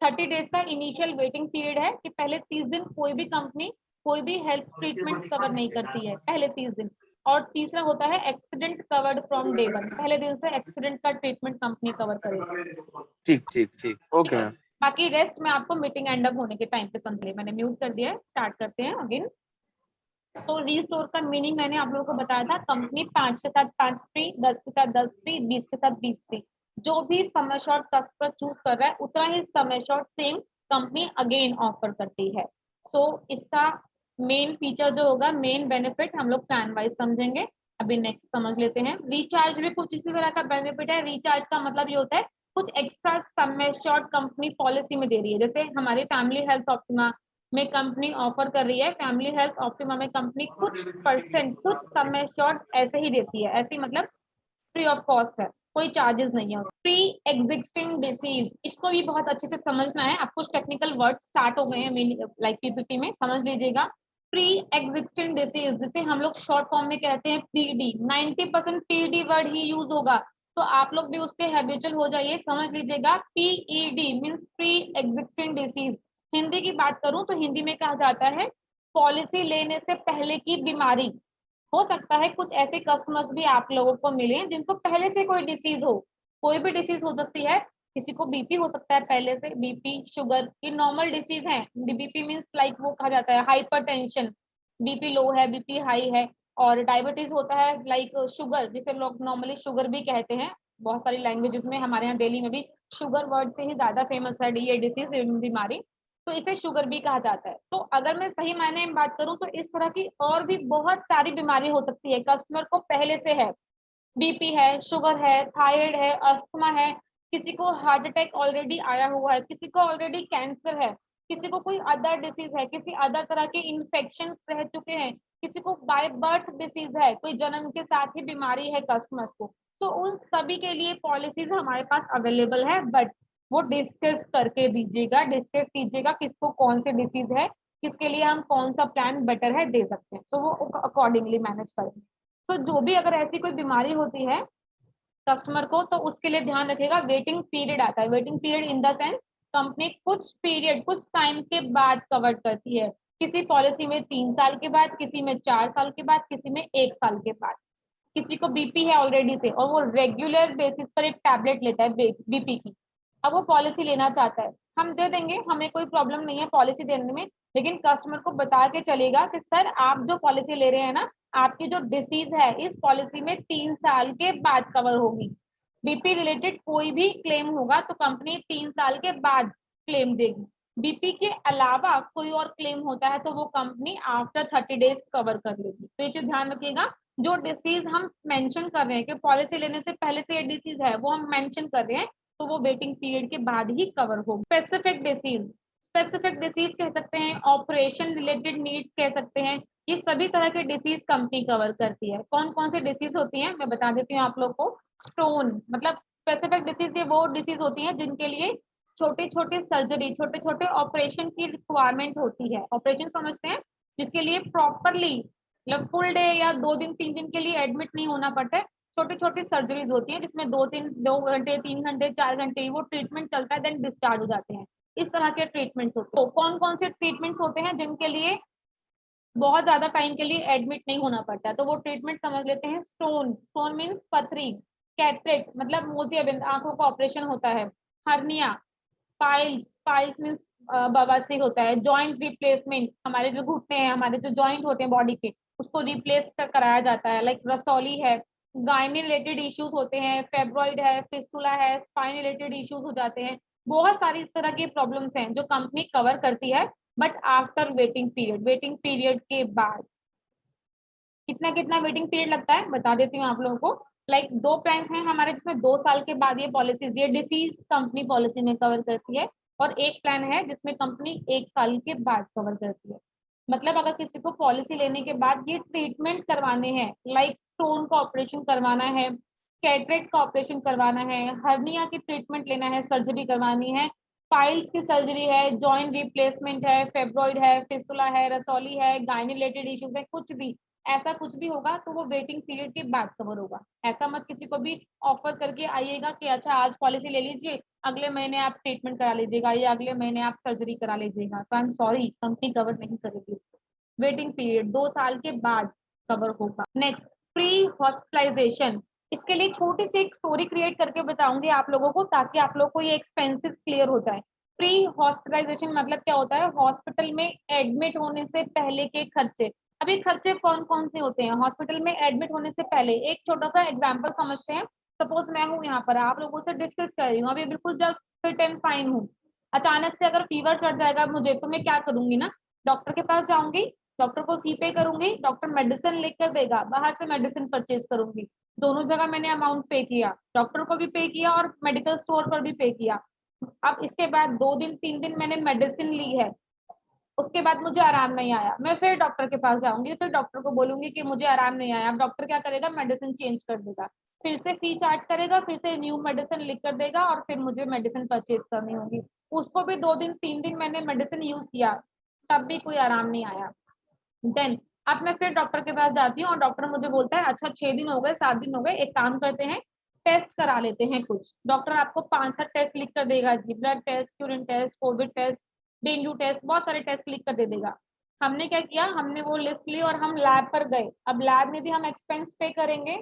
30 डेज का इनिशियल वेटिंग पीरियड है, कि पहले 30 दिन कोई भी कंपनी कोई भी हेल्थ ट्रीटमेंट कवर नहीं करती है, पहले 30 दिन। और तीसरा होता है accident covered from day one, पहले दिन से एक्सीडेंट का ट्रीटमेंट कंपनी कवर करेगी। ठीक ठीक ठीक, ठीक ओके है, मैम। बाकी रेस्ट मैं आपको मीटिंग एंड अप होने के टाइम पे समझ लिया, मैंने म्यूट कर दिया है, स्टार्ट करते हैं अगेन। तो रीस्टोर का मीनिंग मैंने आप लोगों को बताया था, कंपनी 5 के साथ 5 फ्री, 10 के साथ 10 फ्री, 20 के साथ 20 फ्री, जो भी समय शॉर्ट कस्टमर चूज कर रहा है उतना ही समय short same company again offer करती है। सो इसका मेन फीचर जो होगा, मेन बेनिफिट हम लोग प्लान वाइज समझेंगे। अभी नेक्स्ट समझ लेते हैं। रिचार्ज भी कुछ इसी तरह का बेनिफिट है। रिचार्ज का मतलब ये होता है कुछ एक्स्ट्रा समय शॉर्ट कंपनी पॉलिसी में दे रही है, जैसे हमारी फैमिली हेल्थ ऑप्टिमा में कंपनी ऑफर कर रही है, फैमिली हेल्थ ऑप्टिमा में कंपनी कुछ परसेंट कुछ समय शॉर्ट ऐसे ही देती है, ऐसे मतलब फ्री ऑफ कॉस्ट है, कोई चार्जेस नहीं है। प्री एग्जिस्टिंग डिसीज, इसको भी बहुत अच्छे से समझना है, अब कुछ टेक्निकल वर्ड स्टार्ट हो गए हैं लाइक पीपीटी में, समझ लीजिएगा। प्री एग्जिस्टिंग डिसीज, जिसे हम लोग शॉर्ट फॉर्म में कहते हैं पीडी, 90% पीडी वर्ड ही यूज होगा, तो आप लोग भी उसके हैबिचुअल हो जाइए, समझ लीजिएगा। PED means pre existing disease. Hindi की बात करूं तो हिंदी में कहा जाता है पॉलिसी लेने से पहले की बीमारी। हो सकता है कुछ ऐसे कस्टमर्स भी आप लोगों को मिले जिनको पहले से कोई डिसीज हो, कोई भी डिसीज हो सकती है, किसी को बीपी हो सकता है पहले से, बीपी शुगर ये नॉर्मल डिसीज है। बीपी मीन्स लाइक वो कहा जाता है हाइपरटेंशन, बीपी लो है, बीपी हाई है। और डायबिटीज होता है लाइक शुगर, जिसे लोग नॉर्मली शुगर भी कहते हैं, बहुत सारी लैंग्वेजेस में, हमारे यहाँ दिल्ली में भी शुगर वर्ड से ही ज्यादा फेमस है ये डिसीज, बीमारी, तो इसे शुगर भी कहा जाता है। तो अगर मैं सही मायने में बात करूं तो इस तरह की और भी बहुत सारी बीमारी हो सकती है, कस्टमर को पहले से है, बीपी है, शुगर है, थायराइड है, अस्थमा है, किसी को हार्ट अटैक ऑलरेडी आया हुआ है, किसी को ऑलरेडी कैंसर है, किसी को कोई अदर डिसीज है, किसी अदर तरह के इन्फेक्शन रह चुके हैं, किसी को बाय बर्थ डिसीज है, कोई जन्म के साथ ही बीमारी है कस्टमर को, तो उन सभी के लिए पॉलिसीज हमारे पास अवेलेबल है, बट वो डिस्कस करके दीजिएगा, डिस्कस कीजिएगा किसको कौन सी डिसीज है, किसके लिए हम कौन सा प्लान बेटर है दे सकते हैं, तो वो अकॉर्डिंगली मैनेज करेंगे। तो जो भी अगर ऐसी कोई बीमारी होती है कस्टमर को, तो उसके लिए ध्यान रखेगा वेटिंग पीरियड आता है। Waiting period in the sense company कुछ पीरियड, कुछ टाइम के बाद कवर करती है। किसी पॉलिसी में 3 साल के बाद, किसी में 4 साल के बाद, किसी में 1 साल के बाद। किसी को बीपी है ऑलरेडी से और वो रेगुलर बेसिस पर एक टैबलेट लेता है बीपी की, अब वो पॉलिसी लेना चाहता है, हम दे देंगे, हमें कोई प्रॉब्लम नहीं है पॉलिसी देने में। लेकिन कस्टमर को बता के चलेगा कि सर आप जो पॉलिसी ले रहे हैं ना, आपकी जो डिसीज है इस पॉलिसी में 3 साल के बाद कवर होगी। बीपी रिलेटेड कोई भी क्लेम होगा तो कंपनी 3 साल के बाद क्लेम देगी। बीपी के अलावा कोई और क्लेम होता है तो वो कंपनी आफ्टर 30 डेज कवर कर लेगी। तो ये चीज ध्यान रखिएगा, जो डिसीज हम मेंशन कर रहे हैं कि पॉलिसी लेने से पहले से ये डिसीज है वो हम मेंशन कर रहे हैं, तो वो वेटिंग पीरियड के बाद ही कवर होगी। स्पेसिफिक डिसीज, स्पेसिफिक डिसीज कह सकते हैं, ऑपरेशन रिलेटेड नीड्स कह सकते हैं, ये सभी तरह के डिसीज कंपनी कवर करती है। कौन कौन से डिसीज होती हैं मैं बता देती हूँ आप लोग को। स्टोन मतलब स्पेसिफिक डिसीज, ये वो डिसीज होती है जिनके लिए छोटे छोटे सर्जरी, छोटे छोटे ऑपरेशन की रिक्वायरमेंट होती है। ऑपरेशन समझते हैं जिसके लिए प्रॉपरली मतलब फुल डे या 2 दिन 3 दिन के लिए एडमिट नहीं होना पड़ता है। छोटी छोटी सर्जरीज होती है जिसमें 2 घंटे 3 घंटे 4 घंटे वो ट्रीटमेंट चलता है, देन डिस्चार्ज हो जाते हैं। इस तरह के ट्रीटमेंट्स होते हैं। तो कौन कौन से ट्रीटमेंट्स होते हैं जिनके लिए बहुत ज्यादा टाइम के लिए एडमिट नहीं होना पड़ता है, तो वो ट्रीटमेंट समझ लेते हैं। स्टोन, स्टोन मीन्स पथरी। कैटरेक्ट मतलब मोतियाबिंद, आंखों का ऑपरेशन होता है। हर्निया, पाइल्स, पाइल्स मीन्स बवासीर होता है। जॉइंट रिप्लेसमेंट, हमारे जो घुटने हैं, हमारे जो जॉइंट होते हैं बॉडी के, उसको रिप्लेस कराया जाता है, लाइक रसौली है। गायनी रिलेटेड इश्यूज होते हैं, फेब्रॉइड है, फिस्टुला है, स्पाइन रिलेटेड इश्यूज हो जाते हैं। बहुत सारी इस तरह की प्रॉब्लम्स हैं जो कंपनी कवर करती है, but after waiting period, waiting period के बाद। कितना कितना वेटिंग पीरियड लगता है बता देती हूँ आप लोगों को। लाइक 2 प्लान्स हैं हमारे जिसमें 2 साल के बाद ये पॉलिसीज, ये डिसीज कंपनी पॉलिसी में कवर करती है, और एक प्लान है जिसमें कंपनी 1 साल के बाद कवर करती है। मतलब अगर किसी को पॉलिसी लेने के बाद ये ट्रीटमेंट करवाने हैं, लाइक स्टोन का ऑपरेशन करवाना है, कैटरेक्ट का ऑपरेशन करवाना है, हर्निया की ट्रीटमेंट लेना है, सर्जरी करवानी है, पाइल्स की सर्जरी है, जॉइंट रिप्लेसमेंट है, फेब्रॉइड है, फिस्टुला है, रसौली है, गायनी रिलेटेड इश्यूज है, कुछ भी ऐसा कुछ भी होगा तो वो वेटिंग पीरियड के बाद कवर होगा। ऐसा मत किसी को भी ऑफर करके आइएगा कि अच्छा आज पॉलिसी ले लीजिए, अगले महीने आप ट्रीटमेंट करा लीजिएगा या अगले महीने आप सर्जरी करा लीजिएगा, तो I am sorry company cover नहीं करेगी। वेटिंग पीरियड 2 साल के बाद कवर होगा। Next, pre hospitalization. इसके लिए छोटी सी एक स्टोरी क्रिएट करके बताऊंगी आप लोगों को ताकि आप लोगों को ये एक्सपेंसेस क्लियर हो जाए। प्री हॉस्पिटलाइजेशन मतलब क्या होता है? हॉस्पिटल में एडमिट होने से पहले के खर्चे। अभी खर्चे कौन कौन से होते हैं हॉस्पिटल में एडमिट होने से पहले? एक छोटा सा एग्जाम्पल समझते हैं। सपोज मैं हूँ यहाँ पर, आप लोगों से डिस्कस कर रही हूँ, अभी बिल्कुल जस्ट फिट एंड फाइन हूँ। अचानक से अगर फीवर चढ़ जाएगा मुझे, तो मैं क्या करूंगी ना, डॉक्टर के पास जाऊंगी, डॉक्टर को फी पे करूंगी, डॉक्टर मेडिसिन लिख कर देगा, बाहर से मेडिसिन परचेज करूंगी। दोनों जगह मैंने अमाउंट पे किया, डॉक्टर को भी पे किया और मेडिकल स्टोर पर भी पे किया। अब इसके बाद 2 दिन 3 दिन मैंने मेडिसिन ली है, उसके बाद मुझे आराम नहीं आया, मैं फिर डॉक्टर के पास जाऊंगी, फिर डॉक्टर को बोलूंगी कि मुझे आराम नहीं आया। अब डॉक्टर क्या करेगा? मेडिसिन चेंज कर देगा, फिर से फी चार्ज करेगा, फिर से न्यू मेडिसिन लिख कर देगा और फिर मुझे मेडिसिन परचेज करनी होगी। उसको भी 2 दिन 3 दिन मैंने मेडिसिन यूज किया, तब भी कोई आराम नहीं आया। देन अब मैं फिर डॉक्टर के पास जाती हूँ और डॉक्टर मुझे बोलता है अच्छा 6 दिन हो गए, 7 दिन हो गए, एक काम करते हैं टेस्ट करा लेते हैं कुछ। डॉक्टर आपको 5-7 टेस्ट लिख कर देगा जी, blood test, urine test, Covid test, dengue test, बहुत सारे टेस्ट लिख कर दे देगा। हमने क्या किया, हमने वो लिस्ट ली और हम लैब पर गए। अब लैब में भी हम एक्सपेंस पे करेंगे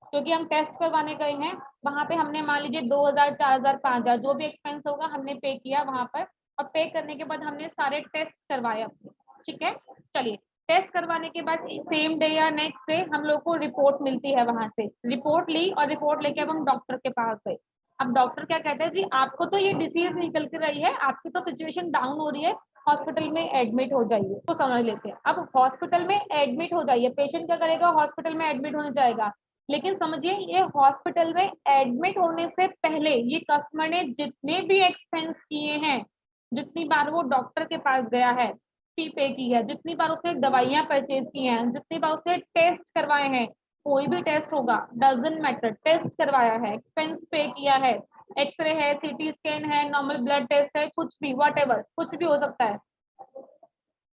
क्योंकि हम टेस्ट करवाने गए हैं। वहां पे हमने मान लीजिए 2,000 4,000 5,000 जो भी एक्सपेंस होगा हमने पे किया वहां पर, और पे करने के बाद हमने सारे टेस्ट करवाए अपने। ठीक है, चलिए टेस्ट करवाने के बाद सेम डे या नेक्स्ट डे हम लोग को रिपोर्ट मिलती है, वहां से रिपोर्ट ली और रिपोर्ट लेके अब हम डॉक्टर के पास गए। अब डॉक्टर क्या कहते हैं, जी आपको तो ये डिसीज निकल के रही है, आपकी तो सिचुएशन डाउन हो रही है, हॉस्पिटल में एडमिट हो जाइए। तो समझ लेते हैं, अब हॉस्पिटल में एडमिट हो जाइए, पेशेंट क्या करेगा? हॉस्पिटल में एडमिट होने जाएगा। लेकिन समझिए ये हॉस्पिटल में एडमिट होने से पहले ये कस्टमर ने जितने भी एक्सपेंस किए हैं, जितनी बार वो डॉक्टर के पास गया है, फी पे की है, जितनी बार उसने दवाइयां परचेज की हैं, जितनी बार उसने टेस्ट करवाए हैं, कोई भी टेस्ट होगा डजंट मैटर, टेस्ट करवाया है, एक्सपेंस पे किया है, एक्सरे है, सीटी स्कैन है, नॉर्मल ब्लड टेस्ट है, कुछ भी व्हाटएवर कुछ भी हो सकता है,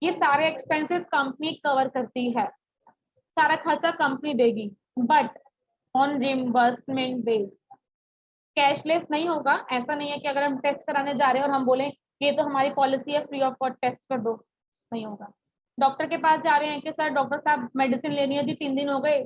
ये सारे एक्सपेंसेस कंपनी कवर करती है, सारा खर्चा कंपनी देगी। But on reimbursement base. Cashless नहीं होगा, ऐसा नहीं है कि अगर हम टेस्ट कराने जा रहे हैं और हम बोलें ये तो हमारी पॉलिसी है फ्री ऑफ कॉस्ट टेस्ट कर दो, नहीं होगा। डॉक्टर के पास जा रहे हैं कि सर डॉक्टर साहब मेडिसिन लेनी है जी, 3 दिन हो गए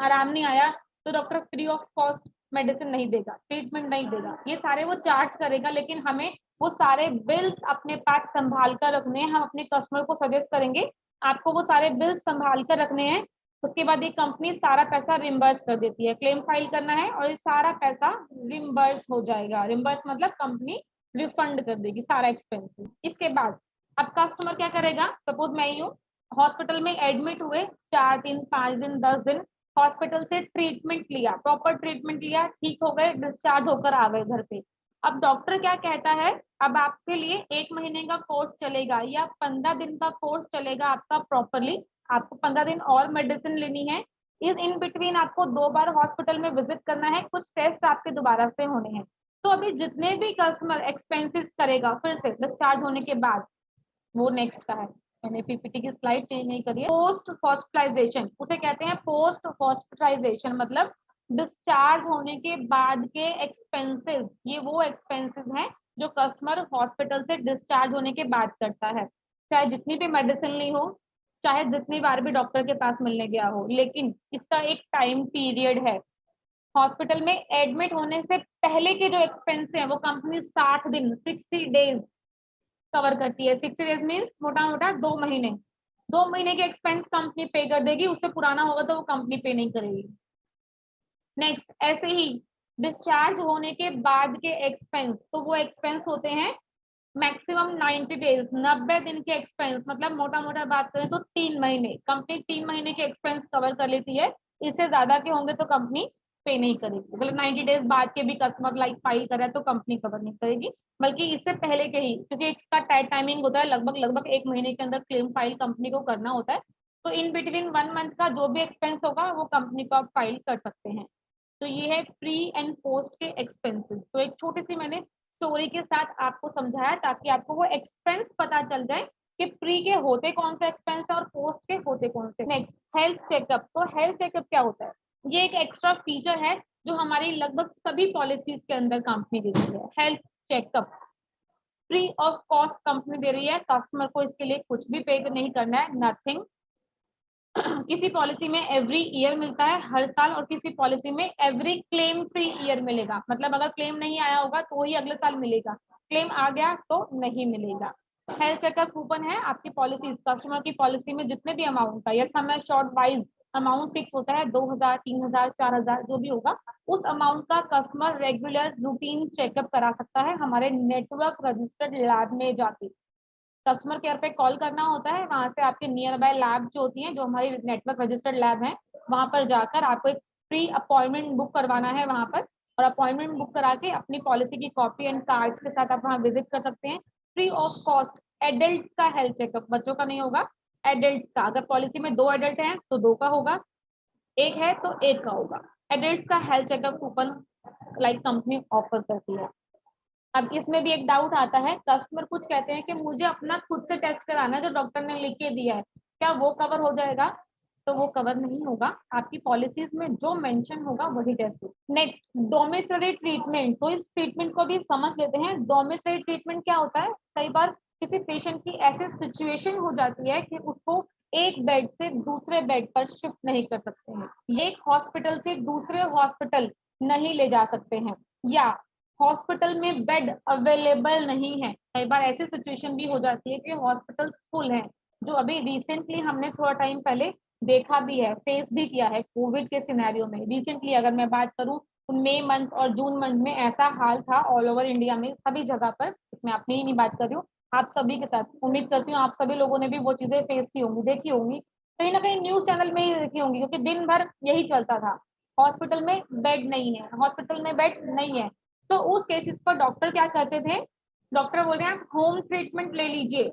आराम नहीं आया, तो doctor free of cost medicine नहीं देगा, ट्रीटमेंट नहीं देगा, ये सारे वो चार्ज करेगा, लेकिन हमें वो सारे बिल्स अपने पास संभाल कर रखने हैं। हम अपने कस्टमर को सजेस्ट करेंगे आपको वो सारे बिल्स संभाल कर रखने हैं। उसके बाद ये कंपनी सारा पैसा रिम्बर्स कर देती है, क्लेम फाइल करना है और ये सारा पैसा रिम्बर्स हो जाएगा। रिम्बर्स मतलब कंपनी रिफंड कर देगी सारा एक्सपेंसिव। इसके बाद अब कस्टमर क्या करेगा, सपोज मैं ही हूँ, हॉस्पिटल में एडमिट हुए 4 दिन 5 दिन 10 दिन, हॉस्पिटल से ट्रीटमेंट लिया, प्रॉपर ट्रीटमेंट लिया, ठीक हो गए, डिस्चार्ज होकर आ गए घर पे। अब डॉक्टर क्या कहता है, अब आपके लिए 1 महीने का कोर्स चलेगा या 15 दिन का कोर्स चलेगा आपका प्रॉपरली, आपको 15 दिन और मेडिसिन लेनी है, इस इन बिटवीन आपको 2 बार हॉस्पिटल में विजिट करना है, कुछ टेस्ट आपके दोबारा से होने हैं। तो अभी जितने भी कस्टमर एक्सपेंसेस करेगा फिर से डिस्चार्ज होने के बाद, वो नेक्स्ट का है, मैंने पीपीटी की स्लाइड चेंज नहीं करी है। पोस्ट हॉस्पिटलाइजेशन उसे कहते हैं, पोस्ट हॉस्पिटलाइजेशन मतलब डिस्चार्ज होने के बाद के एक्सपेंसेस। ये वो एक्सपेंसेस हैं जो कस्टमर हॉस्पिटल से डिस्चार्ज होने के बाद करता है, चाहे जितनी भी मेडिसिन ली हो, चाहे जितनी बार भी डॉक्टर के पास मिलने गया हो, लेकिन इसका एक टाइम पीरियड है। हॉस्पिटल में एडमिट होने से पहले के जो एक्सपेंस हैं वो कंपनी 60 दिन 60 डेज कवर करती है। 60 डेज मीन्स मोटा मोटा 2 महीने, 2 महीने के एक्सपेंस कंपनी पे कर देगी, उससे पुराना होगा तो वो कंपनी पे नहीं करेगी। नेक्स्ट, ऐसे ही डिस्चार्ज होने के बाद के एक्सपेंस, तो वो एक्सपेंस होते हैं मैक्सिमम 90 डेज, 90 दिन के एक्सपेंस, मतलब मोटा मोटा बात करें तो 3 महीने, कंपनी 3 महीने के एक्सपेंस कवर कर लेती है। इससे ज्यादा के होंगे तो कंपनी पे नहीं करेगी, मतलब 90 डेज बाद के भी कस्टमर लाइक फाइल करे तो कंपनी कवर नहीं करेगी, बल्कि इससे पहले के ही, क्योंकि इसका टाइमिंग होता है लगभग 1 महीने के अंदर क्लेम फाइल कंपनी को करना होता है, तो इन बिटवीन 1 मंथ का जो भी एक्सपेंस होगा वो कंपनी को आप फाइल कर सकते हैं। तो ये है प्री एंड पोस्ट के एक्सपेंसेस। तो एक छोटी सी मैंने स्टोरी के साथ आपको समझाया ताकि आपको वो एक्सपेंस पता चल जाए कि प्री के होते कौन से एक्सपेंस है और पोस्ट के होते कौन से। Next, health checkup. तो हेल्थ चेकअप क्या होता है, ये एक एक्स्ट्रा फीचर है जो हमारी लगभग सभी पॉलिसीज के अंदर कंपनी देती है। Health checkup free of cost company दे रही है, कस्टमर को इसके लिए कुछ भी पे नहीं करना है, नथिंग। किसी पॉलिसी में एवरी ईयर मिलता है, हर साल, और किसी पॉलिसी में एवरी क्लेम फ्री ईयर मिलेगा, मतलब अगर क्लेम नहीं आया होगा तो ही अगले साल मिलेगा, क्लेम आ गया तो नहीं मिलेगा। हेल्थ चेकअप कूपन है आपकी पॉलिसी, कस्टमर की पॉलिसी में जितने भी अमाउंट का या समय शॉर्ट वाइज अमाउंट फिक्स होता है, 2000 3000 4000 जो भी होगा, उस अमाउंट का कस्टमर रेगुलर रूटीन चेकअप करा सकता है हमारे नेटवर्क रजिस्टर्ड लैब में जाके। कस्टमर केयर पे कॉल करना होता है, वहां से आपके नियर बाय लैब जो होती हैं, जो हमारी नेटवर्क रजिस्टर्ड लैब है, वहां पर जाकर आपको एक प्री अपॉइंटमेंट बुक करवाना है वहां पर, और अपॉइंटमेंट बुक करा के अपनी पॉलिसी की कॉपी एंड कार्ड्स के साथ आप वहां विजिट कर सकते हैं। फ्री ऑफ कॉस्ट एडल्ट्स का हेल्थ चेकअप, बच्चों का नहीं होगा, एडल्ट्स का। अगर पॉलिसी में 2 एडल्ट हैं तो 2 का होगा, 1 है तो 1 का होगा। एडल्ट्स का health checkup coupon like company offer करती है। अब इसमें भी एक डाउट आता है, कस्टमर कुछ कहते हैं कि मुझे अपना खुद से टेस्ट कराना है जो डॉक्टर ने लिख के दिया है, क्या वो कवर हो जाएगा? तो वो कवर नहीं होगा, आपकी पॉलिसीज में जो मेंशन होगा वही टेस्ट होगा। Next, domiciliary treatment. तो इस ट्रीटमेंट को भी समझ लेते हैं। डोमिसिलरी ट्रीटमेंट क्या होता है, कई बार किसी पेशेंट की ऐसी सिचुएशन हो जाती है कि उसको एक बेड से दूसरे बेड पर शिफ्ट नहीं कर सकते हैं, एक हॉस्पिटल से दूसरे हॉस्पिटल नहीं ले जा सकते हैं, या हॉस्पिटल में बेड अवेलेबल नहीं है। कई बार ऐसी सिचुएशन भी हो जाती है कि हॉस्पिटल फुल है, जो अभी रिसेंटली हमने थोड़ा टाइम पहले देखा भी है, फेस भी किया है कोविड के सिनेरियो में। रिसेंटली अगर मैं बात करूं तो मई मंथ और जून मंथ में ऐसा हाल था ऑल ओवर इंडिया में, सभी जगह पर। इसमें अपनी ही नहीं बात कर रही हूँ, आप सभी के साथ, उम्मीद करती हूँ आप सभी लोगों ने भी वो चीजें फेस की होंगी, देखी होंगी, कहीं ना कहीं न्यूज चैनल में ही देखी होंगी, क्योंकि दिन भर यही चलता था, हॉस्पिटल में बेड नहीं है, हॉस्पिटल में बेड नहीं है। तो उस केसेस पर डॉक्टर क्या करते थे, डॉक्टर बोल रहे हैं आप होम ट्रीटमेंट ले लीजिए,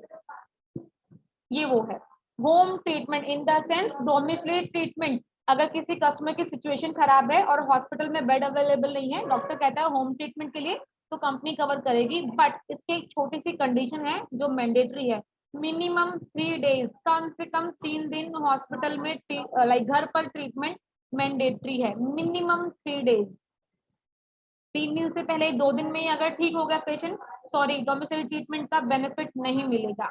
ये वो है home treatment in the sense domiciliary treatment. अगर किसी कस्टमर की सिचुएशन खराब है और हॉस्पिटल में बेड अवेलेबल नहीं है, डॉक्टर कहता है होम ट्रीटमेंट के लिए, तो कंपनी कवर करेगी, बट इसकी एक छोटी सी कंडीशन है जो मैंडेटरी है, मिनिमम 3 डेज, कम से कम 3 दिन हॉस्पिटल में लाइक घर पर ट्रीटमेंट मैंडेटरी है, मिनिमम 3 डेज। 3 दिन से पहले 2 दिन में ही अगर ठीक हो गया पेशेंट, सॉरी, डोमिसाइल ट्रीटमेंट का बेनिफिट नहीं मिलेगा।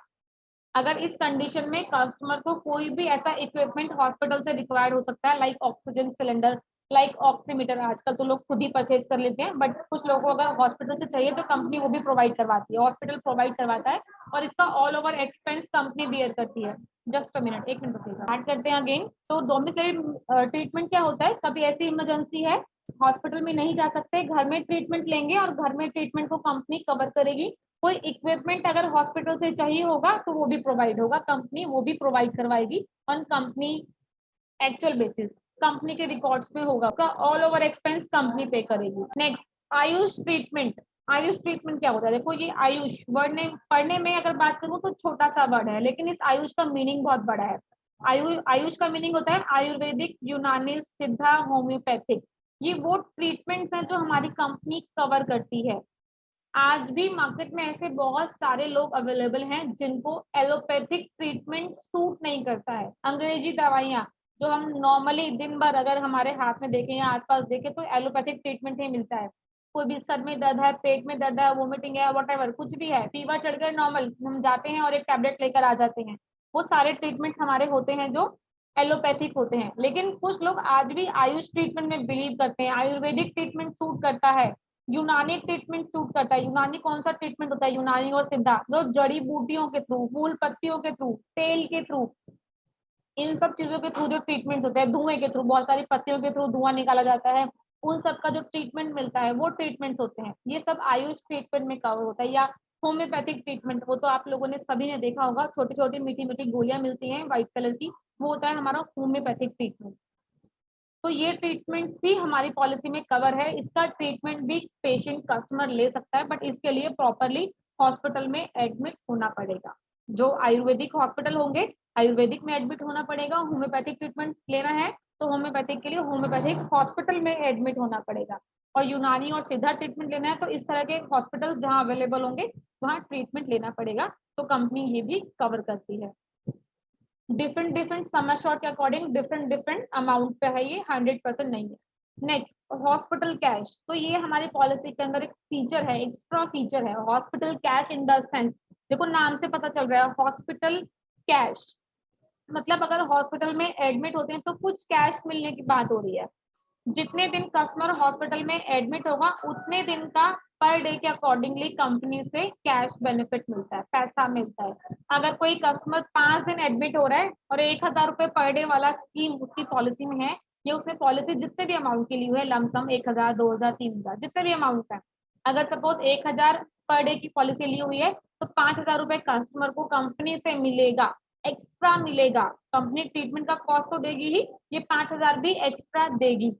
अगर इस कंडीशन में कस्टमर को कोई भी ऐसा इक्विपमेंट हॉस्पिटल से रिक्वायर्ड हो सकता है, like oxygen cylinder, like oximeter, आजकल तो लोग खुद ही परचेज कर लेते हैं, बट कुछ लोगों को अगर हॉस्पिटल से चाहिए तो कंपनी वो भी प्रोवाइड करवाती है, हॉस्पिटल प्रोवाइड करवाता है और इसका all over expense company bear करती है। जस्ट अ मिनट, 1 मिनट रुकिएगा, स्टार्ट करते हैं अगेन। तो डोमिसाइल ट्रीटमेंट क्या होता है, कभी ऐसी इमरजेंसी है, हॉस्पिटल में नहीं जा सकते, घर में ट्रीटमेंट लेंगे और घर में ट्रीटमेंट को कंपनी कवर करेगी। कोई इक्विपमेंट अगर हॉस्पिटल से चाहिए होगा तो वो भी प्रोवाइड होगा, कंपनी वो भी प्रोवाइड करवाएगी on company actual basis, company के रिकॉर्ड्स में होगा, उसका ऑल ओवर एक्सपेंस कंपनी पे करेगी। Next, Ayush treatment. Ayush treatment क्या होता है, देखो ये आयुष वर्ड ने पढ़ने में अगर बात करूं तो छोटा सा वर्ड है, लेकिन इस आयुष का मीनिंग बहुत बड़ा है। आयुष का मीनिंग होता है आयुर्वेदिक, यूनानी, सिद्धा, होम्योपैथिक। ये वो ट्रीटमेंट्स हैं जो हमारी कंपनी कवर करती है। आज भी मार्केट में ऐसे बहुत सारे लोग अवेलेबल हैं जिनको एलोपैथिक ट्रीटमेंट सूट नहीं करता है। अंग्रेजी दवाइयाँ जो हम नॉर्मली दिन भर अगर हमारे हाथ में देखें या आसपास देखें तो एलोपैथिक ट्रीटमेंट ही मिलता है। कोई भी सर में दर्द है, पेट में दर्द है, वोमिटिंग है, वट कुछ भी है, फीवर चढ़ गए, नॉर्मल हम जाते हैं और एक टैबलेट लेकर आ जाते हैं। वो सारे ट्रीटमेंट्स हमारे होते हैं जो एलोपैथिक होते हैं। लेकिन कुछ लोग आज भी आयुष ट्रीटमेंट में बिलीव करते हैं, आयुर्वेदिक ट्रीटमेंट सूट करता है, यूनानी ट्रीटमेंट सूट करता है। यूनानी कौन सा ट्रीटमेंट होता है, यूनानी और सिद्धा, जो जड़ी बूटियों के थ्रू, फूल पत्तियों के थ्रू, तेल के थ्रू, इन सब चीजों के थ्रू जो ट्रीटमेंट होता है, धुएं के थ्रू, बहुत सारी पत्तियों के थ्रू धुआं निकाला जाता है, उन सब का जो ट्रीटमेंट मिलता है वो ट्रीटमेंट्स होते हैं। ये सब आयुष ट्रीटमेंट में कवर होता है। या होम्योपैथिक ट्रीटमेंट, वो तो आप लोगों ने सभी ने देखा होगा, छोटी छोटी मीठी मीठी गोलियां मिलती हैं व्हाइट कलर की, वो होता है हमारा होम्योपैथिक ट्रीटमेंट। तो ये ट्रीटमेंट्स भी हमारी पॉलिसी में कवर है। इसका ट्रीटमेंट भी पेशेंट कस्टमर ले सकता है, बट इसके लिए प्रॉपरली हॉस्पिटल में एडमिट होना पड़ेगा। जो आयुर्वेदिक हॉस्पिटल होंगे, आयुर्वेदिक में एडमिट होना पड़ेगा। होम्योपैथिक ट्रीटमेंट लेना है तो होम्योपैथिक के लिए होम्योपैथिक हॉस्पिटल में एडमिट होना पड़ेगा। और यूनानी और सीधा ट्रीटमेंट लेना है तो इस तरह के हॉस्पिटल जहाँ अवेलेबल होंगे वहाँ ट्रीटमेंट लेना पड़ेगा। तो कंपनी ये भी कवर करती है। डिफरेंट डिफरेंट समय शॉट के अकॉर्डिंग डिफरेंट डिफरेंट अमाउंट पे है, ये 100% नहीं है। Next, hospital cash. तो ये हमारी पॉलिसी के अंदर एक फीचर है, एक्स्ट्रा फीचर है, hospital cash in the sense, देखो नाम से पता चल रहा है हॉस्पिटल कैश, मतलब अगर हॉस्पिटल में एडमिट होते हैं तो कुछ कैश मिलने की बात हो रही है। जितने दिन कस्टमर हॉस्पिटल में एडमिट होगा उतने दिन का पर डे के अकॉर्डिंगली कंपनी से कैश बेनिफिट मिलता है, पैसा मिलता है। अगर कोई कस्टमर 5 दिन एडमिट हो रहा है और 1,000 रुपए पर डे वाला स्कीम उसकी पॉलिसी में है, ये उसने पॉलिसी जितने भी अमाउंट के लिए हुए, लमसम 1,000, 2,000, 3,000, जितने भी अमाउंट है, अगर सपोज 1,000 पर डे की पॉलिसी ली हुई है तो 5,000 रुपए कस्टमर को कंपनी से मिलेगा, एक्स्ट्रा मिलेगा। कंपनी ट्रीटमेंट का कॉस्ट तो देगी ही, ये 5,000 भी एक्स्ट्रा देगी,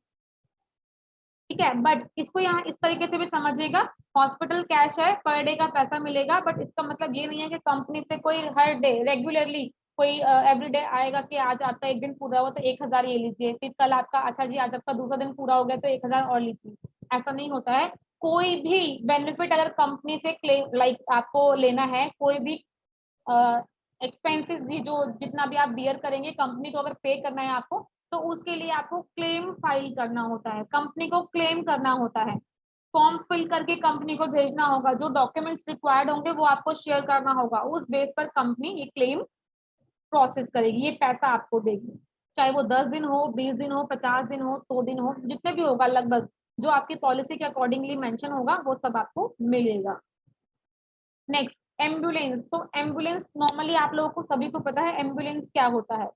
ठीक है। बट इसको यहाँ इस तरीके से भी समझिएगा, हॉस्पिटल कैश है, पर डे का पैसा मिलेगा, बट इसका मतलब ये नहीं है कि कंपनी से कोई हर डे रेगुलरली कोई एवरीडे आएगा कि आज आपका 1 दिन पूरा हुआ तो 1,000 ये लीजिए, फिर कल आपका, अच्छा जी आज आपका दूसरा दिन पूरा हो गया तो 1,000 और लीजिए, ऐसा नहीं होता है। कोई भी बेनिफिट अगर कंपनी से क्लेम लाइक आपको लेना है, कोई भी एक्सपेंसेस जी जो जितना भी आप बियर करेंगे कंपनी को अगर पे करना है आपको, तो उसके लिए आपको क्लेम फाइल करना होता है, कंपनी को क्लेम करना होता है, फॉर्म फिल करके कंपनी को भेजना होगा, जो डॉक्यूमेंट्स रिक्वायर्ड होंगे वो आपको शेयर करना होगा, उस बेस पर कंपनी ये क्लेम प्रोसेस करेगी, ये पैसा आपको देगी। चाहे वो 10 दिन हो, 20 दिन हो, 50 दिन हो, 100 दिन हो, जितने भी होगा लगभग जो आपकी पॉलिसी के अकॉर्डिंगली मेंशन होगा वो सब आपको मिलेगा। Next, ambulance. तो एम्बुलेंस नॉर्मली आप लोगों को सभी को पता है एम्बुलेंस क्या होता है।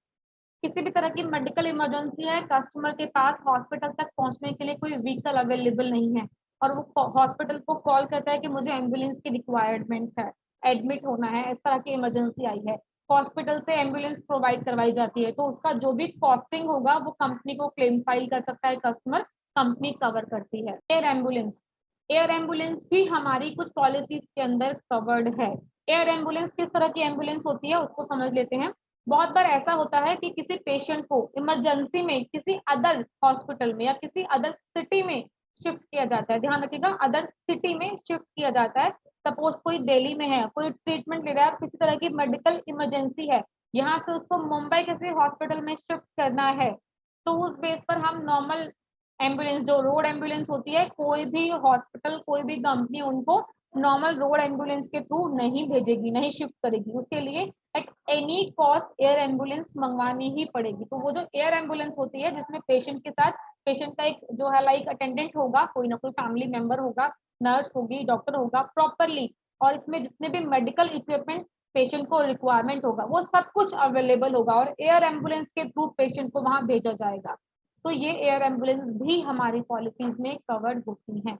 किसी भी तरह की मेडिकल इमरजेंसी है, कस्टमर के पास हॉस्पिटल तक पहुंचने के लिए कोई व्हीकल अवेलेबल नहीं है और वो हॉस्पिटल को कॉल करता है कि मुझे एम्बुलेंस की रिक्वायरमेंट है, एडमिट होना है, इस तरह की इमरजेंसी आई है, हॉस्पिटल से एम्बुलेंस प्रोवाइड करवाई जाती है, तो उसका जो भी कॉस्टिंग होगा वो कंपनी को क्लेम फाइल कर सकता है कस्टमर, कंपनी कवर करती है। एयर एम्बुलेंस, एयर एम्बुलेंस भी हमारी कुछ पॉलिसीज के अंदर कवर्ड है। एयर एम्बुलेंस किस तरह की एम्बुलेंस होती है उसको समझ लेते हैं। बहुत बार ऐसा होता है कि किसी पेशेंट को इमरजेंसी में किसी अदर हॉस्पिटल में या किसी अदर सिटी में शिफ्ट किया जाता है, ध्यान रखिएगा, अदर सिटी में शिफ्ट किया जाता है। सपोज कोई दिल्ली में है, कोई ट्रीटमेंट ले रहा है, किसी तरह की मेडिकल इमरजेंसी है, यहाँ से उसको मुंबई किसी हॉस्पिटल में शिफ्ट करना है, तो उस बेस पर हम नॉर्मल एम्बुलेंस, जो रोड एम्बुलेंस होती है, कोई भी हॉस्पिटल, कोई भी कंपनी उनको नॉर्मल रोड एम्बुलेंस के थ्रू नहीं भेजेगी, नहीं शिफ्ट करेगी। उसके लिए at any cost air ambulance मंगवानी ही पड़ेगी। तो वो जो एयर एम्बुलेंस होती है, जिसमें पेशेंट के साथ पेशेंट का एक जो है लाइक अटेंडेंट होगा, कोई ना कोई फैमिली मेंबर होगा, नर्स होगी, डॉक्टर होगा प्रॉपरली, और इसमें जितने भी मेडिकल इक्विपमेंट पेशेंट को रिक्वायरमेंट होगा वो सब कुछ अवेलेबल होगा, और एयर एम्बुलेंस के थ्रू पेशेंट को वहां भेजा जाएगा। तो ये एयर एम्बुलेंस भी हमारी पॉलिसीज में कवर्ड होती हैं।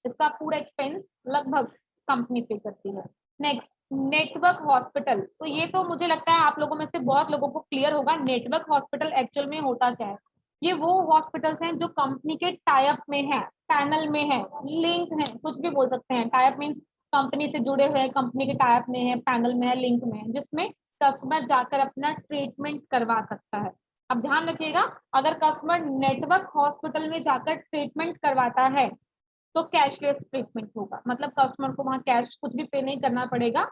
इसका पूरा एक्सपेंस लगभग कंपनी पे करती है। Next, network hospital. तो ये तो मुझे लगता है आप लोगों में से बहुत लोगों को क्लियर होगा नेटवर्क हॉस्पिटल एक्चुअल में होता क्या है। ये वो हॉस्पिटल्स हैं जो कंपनी के टाइप में है, पैनल में है, लिंक है, कुछ भी बोल सकते हैं। टाइप मीन्स कंपनी से जुड़े हुए, कंपनी के टाइप में है, पैनल में है, लिंक में है, जिसमें कस्टमर जाकर अपना ट्रीटमेंट करवा सकता है। अब ध्यान रखिएगा, अगर कस्टमर नेटवर्क हॉस्पिटल में जाकर ट्रीटमेंट करवाता है तो कैशलेस ट्रीटमेंट होगा, मतलब कस्टमर को वहां कैश कुछ भी पे नहीं करना पड़ेगा,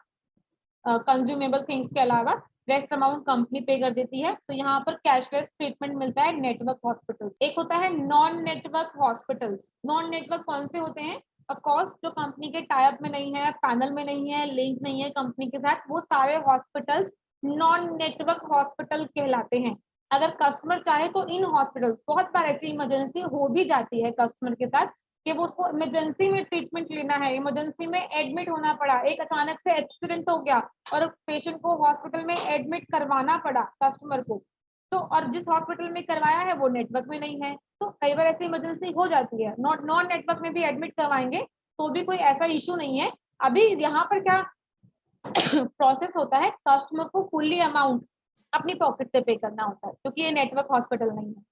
कंज्यूमेबल थिंग्स के अलावा रेस्ट अमाउंट कंपनी पे कर देती है। तो यहाँ पर कैशलेस ट्रीटमेंट मिलता है नेटवर्क हॉस्पिटल्स। एक होता है non network hospitals. Non network कौन से होते हैं? ऑफ कोर्स जो कंपनी के टाइप में नहीं है, पैनल में नहीं है, लिंक नहीं है कंपनी के साथ, वो सारे हॉस्पिटल्स नॉन नेटवर्क हॉस्पिटल कहलाते हैं। अगर कस्टमर चाहे तो इन हॉस्पिटल, बहुत बार ऐसी इमरजेंसी हो भी जाती है कस्टमर के साथ कि वो उसको इमरजेंसी में ट्रीटमेंट लेना है, इमरजेंसी में एडमिट होना पड़ा, एक अचानक से एक्सीडेंट हो गया और पेशेंट को हॉस्पिटल में एडमिट करवाना पड़ा कस्टमर को, तो और जिस हॉस्पिटल में करवाया है वो नेटवर्क में नहीं है, तो कई बार ऐसी इमरजेंसी हो जाती है। नॉन नेटवर्क में भी एडमिट करवाएंगे तो भी कोई ऐसा इशू नहीं है। अभी यहाँ पर क्या प्रोसेस होता है, कस्टमर को फुल्ली अमाउंट अपनी पॉकेट से पे करना होता है, क्योंकि ये नेटवर्क हॉस्पिटल नहीं है।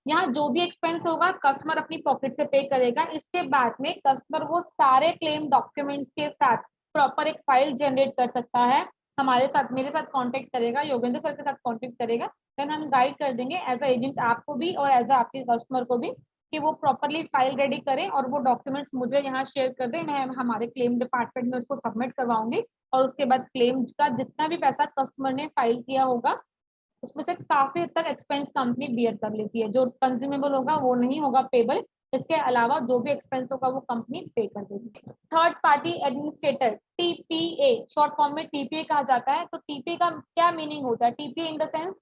यहाँ जो भी एक्सपेंस होगा कस्टमर अपनी पॉकेट से पे करेगा। इसके बाद में कस्टमर वो सारे क्लेम डॉक्यूमेंट्स के साथ प्रॉपर एक फाइल जनरेट कर सकता है, हमारे साथ, मेरे साथ कांटेक्ट करेगा, योगेंद्र सर के साथ कांटेक्ट करेगा, देन हम गाइड कर देंगे एज अ एजेंट आपको भी और एज अ आपके कस्टमर को भी कि वो प्रॉपरली फाइल रेडी करें और वो डॉक्यूमेंट्स मुझे यहाँ शेयर कर दें, मैं हमारे क्लेम डिपार्टमेंट में उसको सबमिट करवाऊंगी, और उसके बाद क्लेम का जितना भी पैसा कस्टमर ने फाइल किया होगा उसमें से काफी हद तक एक्सपेंस कंपनी बियर कर लेती है। जो कंज्यूमेबल होगा वो नहीं होगा पेबल, इसके अलावा जो भी एक्सपेंस होगा वो कंपनी पे कर देगी। Third party administrator, TPA, short form में टीपीए कहा जाता है। तो टीपीए का क्या मीनिंग होता है? TPA in the sense,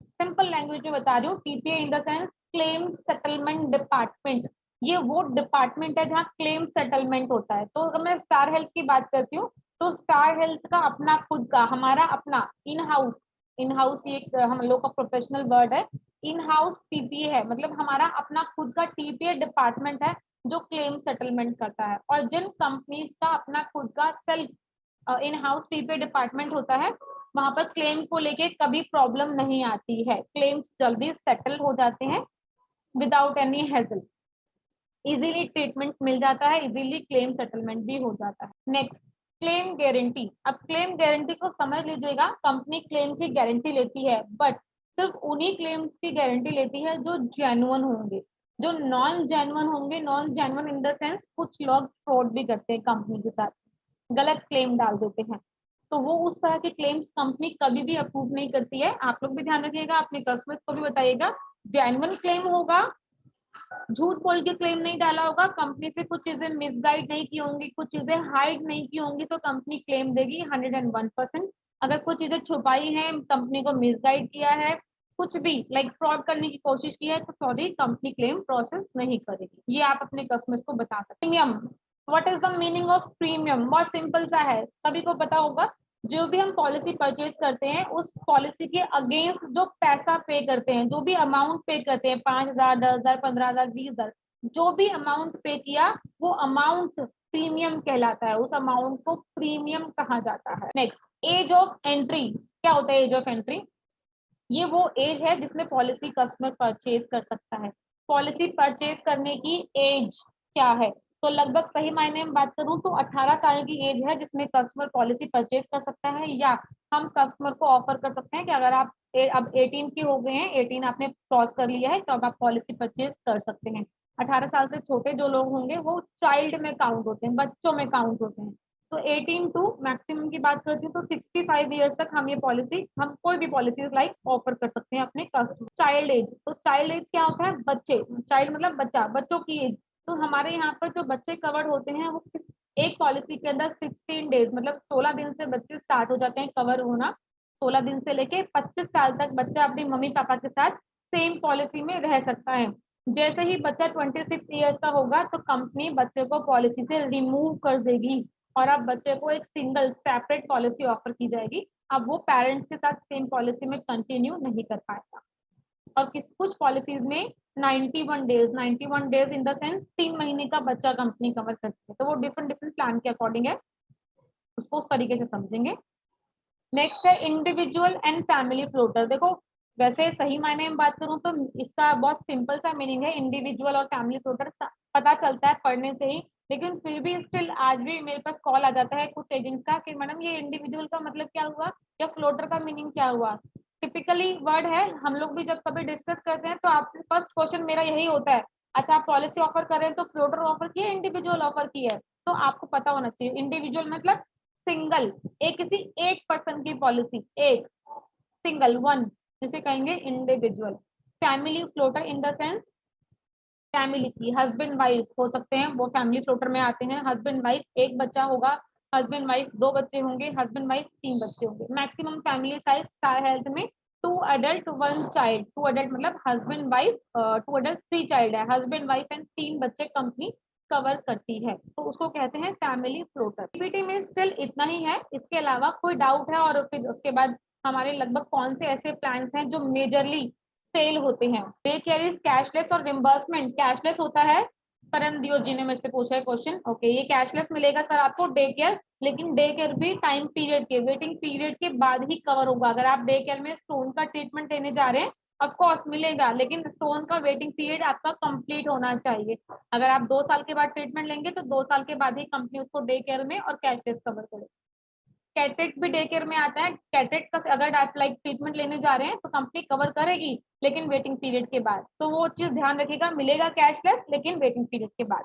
simple language में बता रही हूँ, TPA in the sense claim settlement department. ये वो डिपार्टमेंट है जहाँ क्लेम सेटलमेंट होता है। तो अगर मैं स्टार हेल्थ की बात करती हूँ तो स्टार हेल्थ का अपना खुद का, हमारा अपना इन हाउस ये एक हम लोग का प्रोफेशनल वर्ड है, इन हाउस टीपीए है, मतलब हमारा अपना खुद का टीपीए डिपार्टमेंट है जो क्लेम सेटलमेंट करता है। और जिन कंपनीज का अपना खुद का self in house TPA department होता है वहां पर क्लेम को लेके कभी प्रॉब्लम नहीं आती है, क्लेम्स जल्दी सेटल हो जाते हैं without any hassle, easily treatment मिल जाता है, इजीली क्लेम सेटलमेंट भी हो जाता है। Next, claim guarantee. अब क्लेम गारंटी को समझ लीजिएगा, कंपनी क्लेम की गारंटी लेती है बट सिर्फ उन्हीं क्लेम्स की गारंटी लेती है जो जेन्युइन होंगे। जो नॉन जेन्युइन होंगे, non genuine in the sense कुछ लोग फ्रॉड भी करते हैं कंपनी के साथ, गलत क्लेम डाल देते हैं, तो वो उस तरह के क्लेम्स कंपनी कभी भी अप्रूव नहीं करती है। आप लोग भी ध्यान रखिएगा, अपने कस्टमर्स को भी बताइएगा, जेन्युइन क्लेम होगा, झूठ बोल के क्लेम नहीं डाला होगा, कंपनी से कुछ चीजें मिसगाइड नहीं की होंगी, कुछ चीजें हाइड नहीं की होंगी, तो कंपनी क्लेम देगी 101%। अगर कुछ चीजें छुपाई हैं, कंपनी को मिसगाइड किया है, कुछ भी लाइक फ्रॉड करने की कोशिश की है, तो सॉरी, कंपनी क्लेम प्रोसेस नहीं करेगी। ये आप अपने कस्टमर्स को बता सकते। Premium, what is the meaning of premium? बहुत सिंपल सा है, सभी को पता होगा, जो भी हम पॉलिसी परचेज करते हैं उस पॉलिसी के अगेंस्ट जो पैसा पे करते हैं, जो भी अमाउंट पे करते हैं, 5,000, 10,000, 15,000, 20,000, जो भी अमाउंट पे किया वो अमाउंट प्रीमियम कहलाता है, उस अमाउंट को प्रीमियम कहा जाता है। Next, age of entry. क्या होता है एज ऑफ एंट्री? ये वो एज है जिसमें पॉलिसी कस्टमर परचेज कर सकता है। पॉलिसी परचेज करने की एज क्या है? तो लगभग सही मायने में बात करूं तो 18 साल की एज है जिसमें कस्टमर पॉलिसी परचेज कर सकता है, या हम कस्टमर को ऑफर कर सकते हैं कि अगर आप अब 18 के हो गए हैं, 18 आपने क्रॉस कर लिया है, तो अब आप पॉलिसी परचेज कर सकते हैं। 18 साल से छोटे जो लोग होंगे वो चाइल्ड में काउंट होते हैं, बच्चों में काउंट होते हैं। तो 18 टू मैक्सिमम की बात करती हूँ तो 65 ईयर्स तक हम ये पॉलिसी, हम कोई भी पॉलिसी लाइक ऑफर कर सकते हैं अपने कस्टमर। चाइल्ड एज, तो चाइल्ड एज क्या होता है? बच्चे, चाइल्ड मतलब बच्चा, बच्चों की एज। तो हमारे यहाँ पर जो बच्चे कवर्ड होते हैं वो एक पॉलिसी के अंदर 16 डेज मतलब 16 दिन से बच्चे स्टार्ट हो जाते हैं कवर होना। 16 दिन से लेके 25 साल तक बच्चा अपनी मम्मी पापा के साथ सेम पॉलिसी में रह सकता है। जैसे ही बच्चा 26 ईयर्स का होगा तो कंपनी बच्चे को पॉलिसी से रिमूव कर देगी और अब बच्चे को एक सिंगल सेपरेट पॉलिसी ऑफर की जाएगी। अब वो पेरेंट्स के साथ सेम पॉलिसी में कंटिन्यू नहीं कर पाएगा। और कुछ पॉलिसीज में 91 डेज इन द सेंस 3 महीने का बच्चा कंपनी कवर करती है। तो वो डिफरेंट डिफरेंट प्लान के अकॉर्डिंग है, उसको उस तरीके से समझेंगे। नेक्स्ट है इंडिविजुअल एंड फैमिली फ्लोटर। देखो वैसे सही मायने में बात करूं तो इसका बहुत सिंपल सा मीनिंग है, इंडिविजुअल और फैमिली फ्लोटर पता चलता है पढ़ने से ही, लेकिन फिर भी स्टिल आज भी मेरे पास कॉल आ जाता है कुछ एजेंट्स का कि मैडम ये इंडिविजुअल का मतलब क्या हुआ या फ्लोटर का मीनिंग क्या हुआ। टिपिकली वर्ड है, हम लोग भी जब कभी डिस्कस करते हैं तो आपसे फर्स्ट क्वेश्चन मेरा यही होता है, अच्छा आप पॉलिसी ऑफर कर रहे हैं तो फ्लोटर ऑफर की है इंडिविजुअल ऑफर की है? तो आपको पता होना चाहिए इंडिविजुअल मतलब सिंगल, एक किसी एक पर्सन की पॉलिसी, एक सिंगल वन, जिसे कहेंगे individual. Family floater in the sense family की, हस्बैंड वाइफ हो सकते हैं वो फैमिली फ्लोटर में आते हैं। हस्बैंड वाइफ, एक बच्चा होगा, हस्बैंड वाइफ 2 बच्चे होंगे, हस्बैंड वाइफ 3 बच्चे होंगे। Maximum family size star health में 2 अडल्ट 1 चाइल्ड, 2 अडल्ट मतलब हस्बैंड वाइफ, 2 अडल्ट 3 चाइल्ड है, हस्बैंड वाइफ एंड 3 बच्चे कंपनी कवर करती है, तो उसको कहते हैं फैमिली फ्लोटर। पीपीटी में स्टिल इतना ही है, इसके अलावा कोई डाउट है? और फिर उसके बाद हमारे लगभग कौन से ऐसे प्लान्स हैं जो मेजरली सेल होते हैं? डे केयर इज कैशलेस और रिम्बर्समेंट कैशलेस होता है। परम दियो जी ने मेरे से पूछा है क्वेश्चन, ओके ये कैशलेस मिलेगा सर आपको डे केयर, लेकिन डे केयर भी टाइम पीरियड के, वेटिंग पीरियड के बाद ही कवर होगा। अगर आप डे केयर में स्टोन का ट्रीटमेंट लेने जा रहे हैं ऑफ कोर्स मिलेगा, लेकिन स्टोन का वेटिंग पीरियड आपका कंप्लीट होना चाहिए। अगर आप 2 साल के बाद ट्रीटमेंट लेंगे तो 2 साल के बाद ही कंपनी उसको डे केयर में और कैशलेस कवर करेगी। कैटरेक्ट भी डे केयर में आता है। कैटरेक्ट का अगर आप लाइक ट्रीटमेंट लेने जा रहे हैं तो कंपनी कवर करेगी, लेकिन वेटिंग पीरियड के बाद, तो वो चीज ध्यान रखिएगा, मिलेगा कैशलेस लेकिन वेटिंग पीरियड के बाद।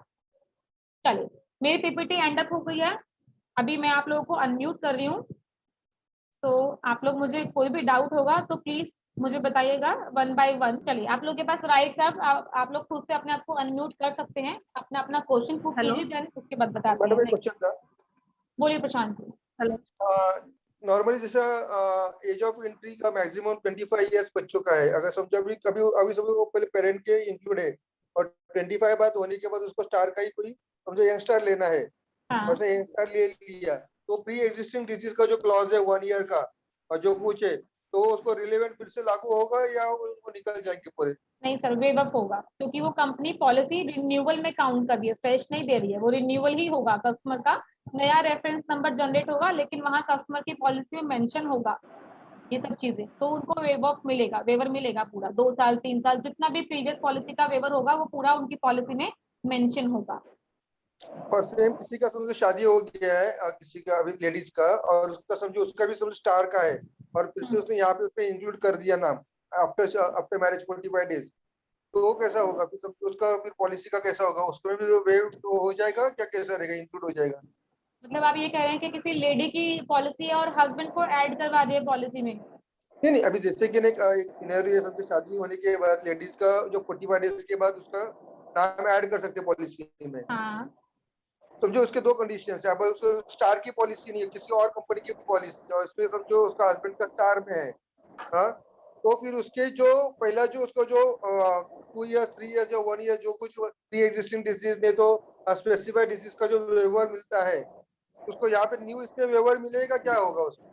चलिए मेरी पीपीटी एंड अप हो गई है, अभी मैं आप लोगों को अनम्यूट कर रही हूँ, तो आप लोग मुझे कोई भी डाउट होगा तो प्लीज मुझे बताइएगा 1 बाय 1। चलिए आप लोग के पास राइट्स है, आप लोग खुद से अपने आप को अनम्यूट कर सकते हैं, अपना अपना क्वेश्चन पूछ हेलो लीजिए, देन उसके बाद बताते मैडम हैं। एक क्वेश्चन था। बोलिए प्रशांत जी। हेलो नॉर्मली जैसा एज ऑफ एंट्री का मैक्सिमम 25 इयर्स बच्चों का है। अगर समझो अभी समझो वो पहले पेरेंट के इंक्लूड है और 25 बात होने के बाद उसको स्टार का ही कोई समझो यंगस्टर लेना है, हाँ उसने यंगस्टर ले लिया, तो प्री एग्जिस्टिंग डिजीज का जो क्लॉज है 1 ईयर का और जो कुछ है, तो उसको रिलेवेंट फिर से लागू होगा या वो निकल जाएंगे पूरे? नहीं सर, वेव अप होगा, क्योंकि वो कंपनी पॉलिसी रिन्यूअल में काउंट कर रही है, फ्रेश नहीं दे रही है, वो रिन्यूअल ही होगा। कस्टमर का नया रेफरेंस नंबर जनरेट होगा, लेकिन वहां कस्टमर की पॉलिसी में मेंशन होगा ये सब चीजें, तो उनको वेव ऑफ मिलेगा, वेवर मिलेगा पूरा। 2 साल 3 साल जितना भी प्रीवियस पॉलिसी का वेवर होगा वो पूरा उनकी पॉलिसी में मेंशन होगा। और सेम किसी का समझो शादी हो गया है किसी का अभी लेडीज का, और उसका समझो उसका भी समझो स्टार का है और फिर से उसने यहाँ पे उसने इंक्लूड कर दिया नाम आफ्टर आफ्टर मैरिज 45 डेज, तो वो कैसा होगा फिर? सब उसका फिर पॉलिसी का कैसा होगा? उसमें भी वेव तो हो जाएगा क्या, कैसा रहेगा, इंक्लूड हो जाएगा? मतलब आप ये कह रहे हैं कि किसी लेडी की पॉलिसी है और हस्बैंड को ऐड करवा दिए पॉलिसी में? नहीं नहीं, अभी जैसे कि एक सिनेरियो है, समझो शादी होने के बाद लेडीज का जो 45 डेज के बाद उसका नाम ऐड कर सकते हैं पॉलिसी में। हाँ समझो उसके दो कंडीशन है, अब उसको स्टार की पॉलिसी नहीं है, किसी और कंपनी की पॉलिसी है और इसमें समझो उसका हस्बैंड का स्टार में है, हाँ, तो फिर उसके जो पहला जो उसको जो 2 ईयर 3 ईयर जो 1 ईयर जो कुछ प्री एग्जिस्टिंग डिजीज ने तो स्पेसिफाइड डिजीज का जो वेवर मिलता है, उसको यहाँ पे न्यू इसमें वेवर मिलेगा, क्या होगा उसमें?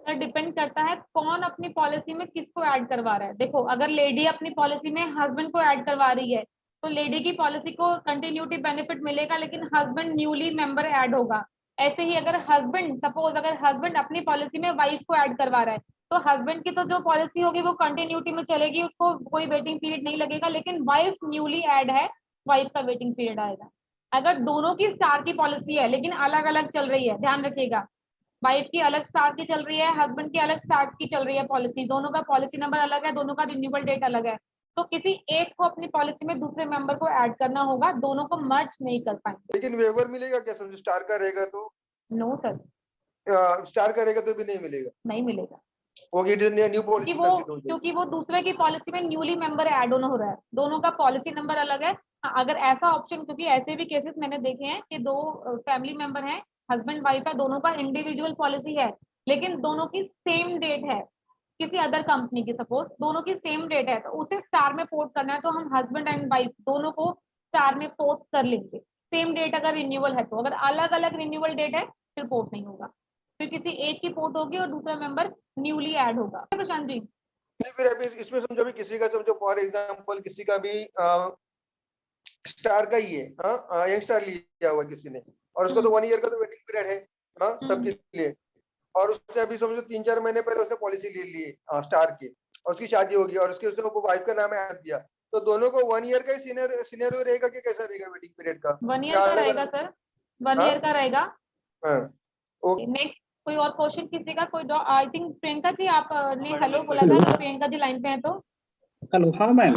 सर डिपेंड करता है कौन अपनी पॉलिसी में किसको ऐड करवा रहा है। देखो अगर लेडी अपनी पॉलिसी में हस्बैंड को ऐड करवा रही है तो लेडी की पॉलिसी को कंटिन्यूटी बेनिफिट मिलेगा, लेकिन हस्बैंड न्यूली मेंबर ऐड होगा। ऐसे ही अगर हस्बैंड, सपोज अगर हस्बैंड अपनी पॉलिसी में वाइफ को ऐड करवा रहा है तो हस्बैंड की तो जो पॉलिसी होगी वो कंटिन्यूटी में चलेगी, उसको कोई वेटिंग पीरियड नहीं लगेगा, लेकिन वाइफ न्यूली ऐड है, वाइफ का वेटिंग पीरियड आएगा। अगर दोनों की स्टार की पॉलिसी है लेकिन अलग अलग चल रही है, ध्यान रखिएगा, वाइफ की अलग स्टार की चल रही है, हस्बैंड की अलग स्टार की चल रही है पॉलिसी, दोनों का पॉलिसी नंबर अलग है, दोनों का रिन्यूअल डेट अलग है, तो किसी एक को अपनी पॉलिसी में दूसरे मेंबर को ऐड करना होगा, दोनों को मर्ज नहीं कर पाएंगे। लेकिन वेवर मिलेगा क्या, समझो स्टार का रहेगा तो? नो सर, स्टार करेगा तो भी नहीं मिलेगा, नहीं मिलेगा, वो न्यू पॉलिसी क्योंकि वो दूसरे की पॉलिसी में न्यूली मेंबर ऐड ऑन हो रहा है, दोनों का पॉलिसी नंबर अलग है। हाँ, अगर ऐसा ऑप्शन, क्योंकि ऐसे भी केसेस मैंने देखे हैं कि दो फैमिली मेंबर हैं, हस्बैंड वाइफ है, दोनों का इंडिविजुअल पॉलिसी है, लेकिन दोनों की सेम डेट है किसी अदर कंपनी की, सपोज दोनों की सेम डेट है, तो उसे स्टार में पोर्ट करना है, तो हम हस्बैंड एंड वाइफ दोनों को स्टार में पोर्ट कर लेंगे। सेम डेट अगर रिन्यूअल है तो, अगर अलग अलग रिन्यूअल डेट है फिर पोर्ट नहीं होगा, फिर किसी एक की पोर्ट होगी और दूसरा मेंबर न्यूली ऐड होगा। प्रशांत जी, नहीं, फिर अभी इसमें समझो भी किसी का, समझो फॉर एग्जांपल किसी का भी स्टार का ही है, यंग स्टार लिया हुआ किसी ने, और उसका तो 1 ईयर का तो वेटिंग पीरियड है, सबके लिए, और उसने अभी समझो 3-4 महीने पहले उसने पॉलिसी ले ली है स्टार की, और उसकी शादी होगी और उसके उसने वाइफ का नाम ऐड दिया, तो दोनों को 1 ईयर का ही सीनियर रहेगा कि कैसा रहेगा वेटिंग पीरियड का? 1 ईयर का रहेगा सर, 1 ईयर का रहेगा। ओके, नेक्स्ट, कोई और क्वेश्चन किसी का? कोई आई थिंक प्रियंका जी आप ने हेलो बोला था, कि प्रियंका जी लाइन पे हैं, तो हेलो, हाँ मैम।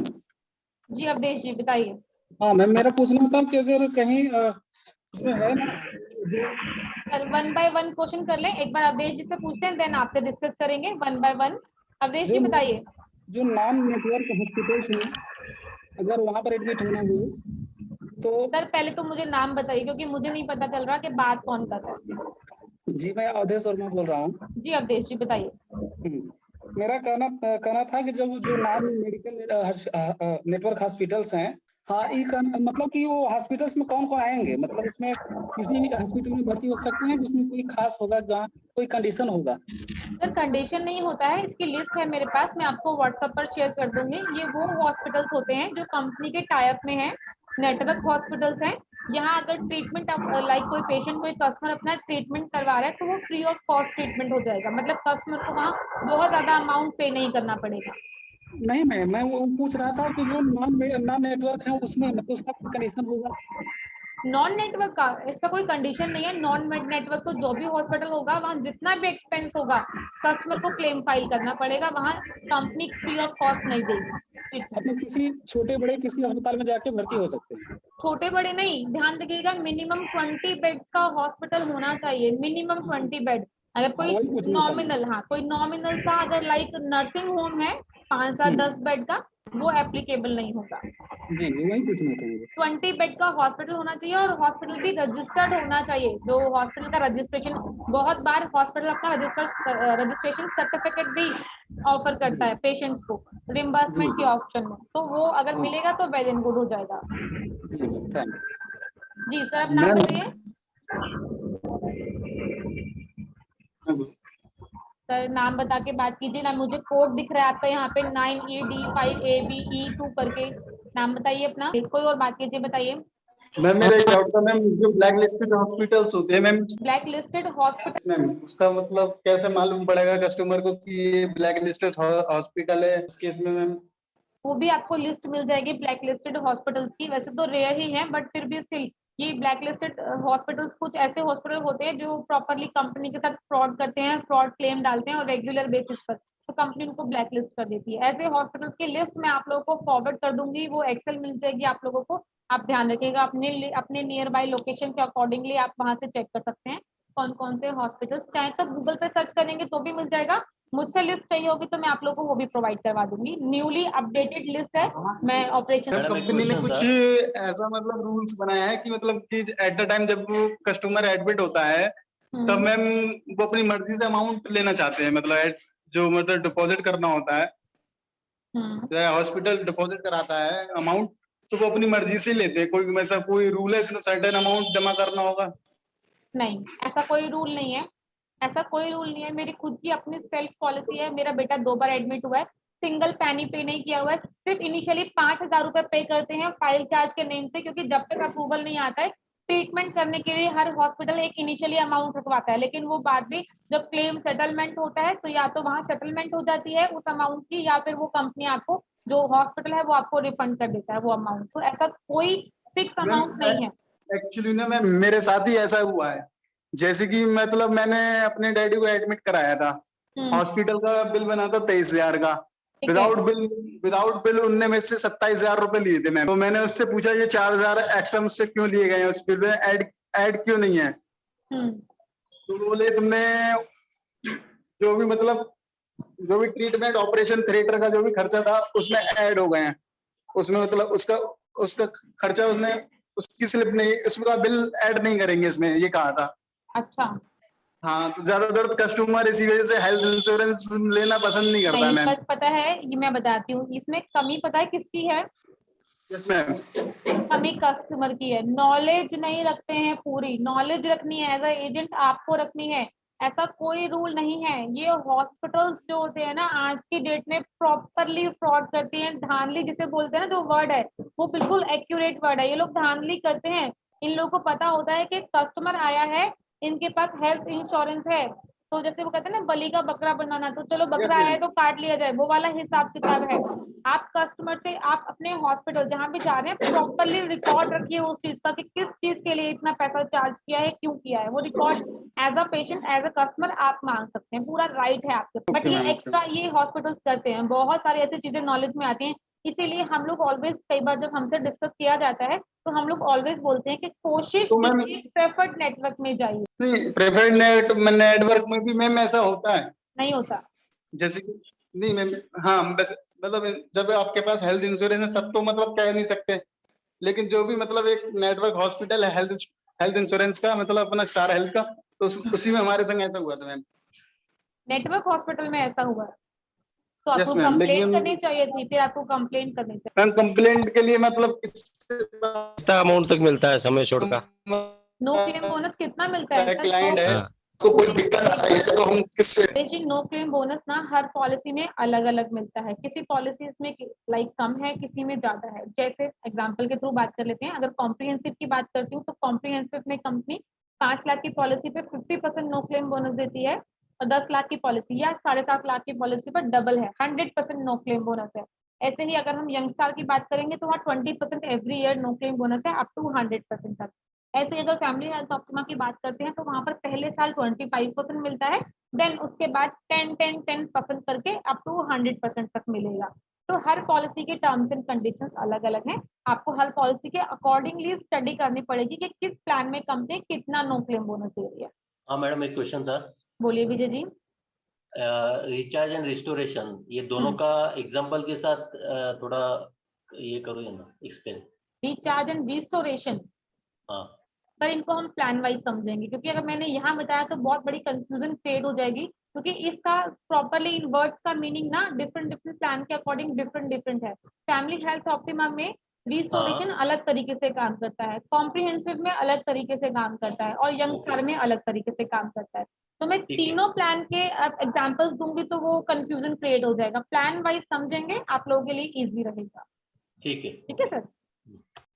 जी अवधेश जी बताइए। हाँ मैम, मेरा पूछना था कि अगर कहीं इसमें है ना, सर 1 बाय 1 क्वेश्चन कर लें, एक बार अवधेश जी से पूछते हैं, देन आपसे डिस्कस करेंगे 1 बाय 1। अवधेश जी जो बताइए। जो नॉन नेटवर्क हॉस्पिटल्स हैं, अगर वहाँ पर एडमिट होना हो तो। सर पहले तो मुझे नाम बताइए, क्योंकि मुझे नहीं पता चल रहा कि बात कौन कर रहा है। जी, मैं अवधेश वर्मा बोल रहा हूँ। जी अवधेश जी बताइए। मेरा कहना था कि जब जो नॉन मेडिकल नेटवर्क हॉस्पिटल्स हैं, हाँ, ये मतलब कि वो हॉस्पिटल्स में कौन कौन आएंगे, मतलब इसमें किसी भी हॉस्पिटल में भर्ती हो सकते हैं जिसमें कोई खास होगा, जहाँ कोई कंडीशन होगा? सर कंडीशन नहीं होता है, इसकी लिस्ट है मेरे पास, मैं आपको व्हाट्सएप पर शेयर कर दूंगी। ये वो हॉस्पिटल्स होते हैं जो कंपनी के टाई अप में है, नेटवर्क हॉस्पिटल्स हैं। यहाँ अगर ट्रीटमेंट लाइक कोई पेशेंट, कोई कस्टमर अपना ट्रीटमेंट करवा रहा है, तो वो फ्री ऑफ कॉस्ट ट्रीटमेंट हो जाएगा, मतलब कस्टमर को वहाँ बहुत ज्यादा अमाउंट पे नहीं करना पड़ेगा। नहीं, मैं वो पूछ रहा था कि जो नॉन नेटवर्क है उसमें मतलब उसका कंडीशन होगा? नॉन नेटवर्क का ऐसा कोई कंडीशन नहीं है। नॉन नेटवर्क तो जो भी हॉस्पिटल होगा, वहाँ जितना भी एक्सपेंस होगा कस्टमर को क्लेम फाइल करना पड़ेगा, वहाँ कंपनी फ्री ऑफ कॉस्ट नहीं देगी। मतलब किसी छोटे बड़े किसी अस्पताल में जाके भर्ती हो सकते हैं? छोटे बड़े नहीं, ध्यान रखिएगा, मिनिमम 20 बेड्स का हॉस्पिटल होना चाहिए, मिनिमम 20 बेड। अगर कोई नॉमिनल, हाँ कोई नॉमिनल सा अगर लाइक नर्सिंग होम है 5-7-10 बेड का, वो एप्लीकेबल नहीं होगा। जी, वही पूछना था मुझे। 20 बेड का हॉस्पिटल होना चाहिए, और हॉस्पिटल भी रजिस्टर्ड होना चाहिए। जो हॉस्पिटल का रजिस्ट्रेशन, बहुत बार हॉस्पिटल अपना रजिस्ट्रेशन सर्टिफिकेट भी ऑफर करता है पेशेंट्स को रिम्बर्समेंट के ऑप्शन में, तो वो अगर मिलेगा तो वेल एंड गुड हो जाएगा। जी सर, आप नाम बताइए। सर नाम बता के बात कीजिए ना, मुझे कोड दिख रहा है आपका यहाँ पे 9ED5ABE2 करके, नाम बताइए अपना, कोई और बात कीजिए, बताइए। मैम मेरा एक डाउट था मैम, जो ब्लैक लिस्टेड हॉस्पिटल्स होते हैं ma'am, black listed hospital ma'am उसका मतलब कैसे मालूम पड़ेगा कस्टमर को कि ये ब्लैक लिस्टेड हॉस्पिटल है इस केस में मैम? वो भी आपको लिस्ट मिल जाएगी ब्लैक लिस्टेड हॉस्पिटल्स की, वैसे तो रेयर ही है, बट फिर भी स्टिल ये ब्लैक लिस्टेड हॉस्पिटल्स कुछ ऐसे हॉस्पिटल होते हैं जो प्रॉपरली कंपनी के साथ फ्रॉड करते हैं, फ्रॉड क्लेम डालते हैं और रेगुलर बेसिस पर, तो कंपनी उनको ब्लैक लिस्ट कर देती है। ऐसे हॉस्पिटल्स की लिस्ट मैं आप लोगों को फॉरवर्ड कर दूंगी, वो एक्सेल मिल जाएगी आप लोगों को, आप ध्यान रखिएगा, अपने नियर बाय लोकेशन के अकॉर्डिंगली आप वहां से चेक कर सकते हैं कौन कौन से हॉस्पिटल्स, चाहे तो गूगल पे सर्च करेंगे तो भी मिल जाएगा, मुझसे लिस्ट चाहिए होगी तो मैं आप लोगों को वो भी प्रोवाइड करवा दूंगी। न्यूली अपडेटेड लिस्ट है, मैं ऑपरेशन कंपनी ने कुछ ऐसा मतलब रूल्स बनाया है कि मतलब कि एट द टाइम जब वो कस्टमर एडमिट होता है तब मैम वो अपनी मर्जी से अमाउंट लेना चाहते हैं, मतलब जो मतलब डिपॉजिट करना होता है, हॉस्पिटल डिपॉजिट कराता है अमाउंट, तो वो अपनी मर्जी से लेते हैं। कोई ऐसा कोई रूल है इतना सर्टेन अमाउंट जमा करना होगा? नहीं, ऐसा कोई रूल नहीं है, ऐसा कोई रूल नहीं है, मेरी खुद की अपनी सेल्फ पॉलिसी है। मेरा बेटा 2 बार एडमिट हुआ है, सिंगल पैनी पे नहीं किया हुआ है, सिर्फ इनिशियली 5,000 रुपए पे करते हैं फाइल चार्ज के नेम से, क्योंकि जब तक अप्रूवल नहीं आता है ट्रीटमेंट करने के लिए हर हॉस्पिटल एक इनिशियली अमाउंट रखवाता है, लेकिन वो बाद में जब क्लेम सेटलमेंट होता है तो या तो वहां सेटलमेंट हो जाती है उस अमाउंट की, या फिर वो कंपनी आपको, जो हॉस्पिटल है वो आपको रिफंड कर देता है वो अमाउंट, तो ऐसा कोई फिक्स अमाउंट नहीं है। एक्चुअली ना मैम मेरे साथ ही ऐसा हुआ है, जैसे कि मतलब मैंने अपने डैडी को एडमिट कराया था, हॉस्पिटल का बिल बना था 23,000 का, विदाउट बिल उनने में से 27,000 रुपए लिए थे मैम। तो मैंने उससे पूछा ये 4,000 एक्स्ट्रा मुझसे क्यों लिए गए हैं, उस बिल में ऐड क्यों नहीं है? तो बोले तुमने जो भी मतलब जो भी ट्रीटमेंट ऑपरेशन थिएटर का जो भी खर्चा था उसमें ऐड हो गए हैं, उसमें मतलब उसका उसका खर्चा उसने उसकी स्लिप नहीं, उसका बिल ऐड नहीं करेंगे इसमें, ये कहा था। अच्छा, हाँ, तो ज्यादातर कस्टमर इसी वजह से हेल्थ इंश्योरेंस लेना पसंद नहीं करता नहीं मैम। पता है, ये मैं बताती हूँ, इसमें कमी पता है किसकी है? Yes ma'am. कमी कस्टमर की है, नॉलेज नहीं रखते हैं, पूरी नॉलेज रखनी है एज अ एजेंट, आपको रखनी है। ऐसा कोई रूल नहीं है। ये हॉस्पिटल्स जो होते हैं ना आज की डेट में प्रॉपरली फ्रॉड करती हैं, धांधली जिसे बोलते हैं ना, जो वर्ड है वो बिल्कुल एक्यूरेट वर्ड है। ये लोग धांधली करते हैं। इन लोगों को पता होता है कि कस्टमर आया है, इनके पास हेल्थ इंश्योरेंस है, तो जैसे वो कहते हैं ना बलि का बकरा बनाना, तो चलो बकरा आया है तो काट लिया जाए, वो वाला हिसाब किताब है। आप कस्टमर से, आप अपने हॉस्पिटल जहां भी जा रहे हैं प्रॉपरली रिकॉर्ड रखिए उस चीज का कि किस चीज के लिए इतना पैसा चार्ज किया है, क्यों किया है। वो record as a patient, as a customer आप मांग सकते हैं, पूरा राइट है आपके। बट ये एक्स्ट्रा ये हॉस्पिटल्स करते हैं, बहुत सारी ऐसी चीजें नॉलेज में आती हैं। इसीलिए हम लोग ऑलवेज, कई बार जब हमसे डिस्कस किया जाता है तो हम लोग ऑलवेज बोलते हैं कि कोशिश तो मैम कीजिए प्रेफर्ड नेटवर्क में जाइए। नहीं, प्रेफर्ड नेटवर्क में भी मैम ऐसा होता है, नहीं होता। जैसे कि नहीं मैम, हाँ बस मतलब जब आपके पास हेल्थ इंश्योरेंस है तब तो मतलब कह नहीं सकते, लेकिन जो भी मतलब एक नेटवर्क हॉस्पिटल है हेल्थ इंश्योरेंस का, मतलब अपना स्टार हेल्थ का, तो उसी में हमारे संग ऐसा हुआ था मैम। नेटवर्क हॉस्पिटल में ऐसा हुआ, तो आपको यस मैम, कंप्लेंट लेकिन करनी चाहिए थी, फिर आपको कंप्लेंट करनी चाहिए। मैम कंप्लेंट के लिए मतलब कितना अमाउंट तक मिलता है समय छोड़ का? नो क्लेम बोनस कितना मिलता है सर? क्लाइंट है, हाँ। तो कोई दिक्कत आई है तो हम किससे? बेसिक नो क्लेम बोनस ना हर पॉलिसी में अलग अलग मिलता है। किसी पॉलिसी में लाइक कम है, किसी में ज्यादा है। जैसे एग्जांपल के थ्रू बात कर लेते हैं, अगर कॉम्प्रिहेंसिव की बात करती हूँ तो कॉम्प्रिहेंसिव में कंपनी 5 लाख की पॉलिसी पे 50% नो क्लेम बोनस देती है, और 10 लाख की पॉलिसी या 7.5 लाख की पॉलिसी पर डबल है, 100% नो क्लेम बोनस है। ऐसे ही अगर हम यंग स्टार की बात करेंगे तो वहाँ 20% every year no claim bonus है, अप टू 100% तक। ऐसे ही अगर फैमिली हेल्थ ऑप्टिमा की बात करते हैं तो वहां पर पहले साल 25% मिलता है, देन उसके बाद 10% करके अप टू 100% तक मिलेगा। तो हर पॉलिसी के टर्म्स एंड कंडीशंस अलग अलग हैं। आपको हर पॉलिसी के अकॉर्डिंगली स्टडी करनी पड़ेगी कि किस प्लान में कंपनी कितना नो क्लेम बोनस दे रही है। हाँ मैडम, एक क्वेश्चन था। बोलिए Vijay ji. Recharge and restoration, ये दोनों का एग्जांपल के साथ थोड़ा ये करो या ना एक्सप्लेन। रिचार्ज एंड रिस्टोरेशन, हाँ पर इनको हम प्लान वाइज समझेंगे, क्योंकि अगर मैंने यहाँ बताया तो बहुत बड़ी कंफ्यूजन क्रिएट हो जाएगी, क्योंकि इसका प्रॉपरली इन वर्ड्स का मीनिंग ना डिफरेंट डिफरेंट प्लान के अकॉर्डिंग डिफरेंट डिफरेंट है। फैमिली हेल्थ ऑप्टिमा में रिस्टोरेशन अलग तरीके से काम करता है, कॉम्प्रिहेंसिव में अलग तरीके से काम करता है, और यंग स्टार में अलग तरीके से काम करता है। तो मैं तीनों प्लान के एग्जाम्पल्स दूंगी तो वो कंफ्यूजन क्रिएट हो जाएगा। प्लान वाइज समझेंगे, आप लोगों के लिए इजी रहेगा। ठीक है सर।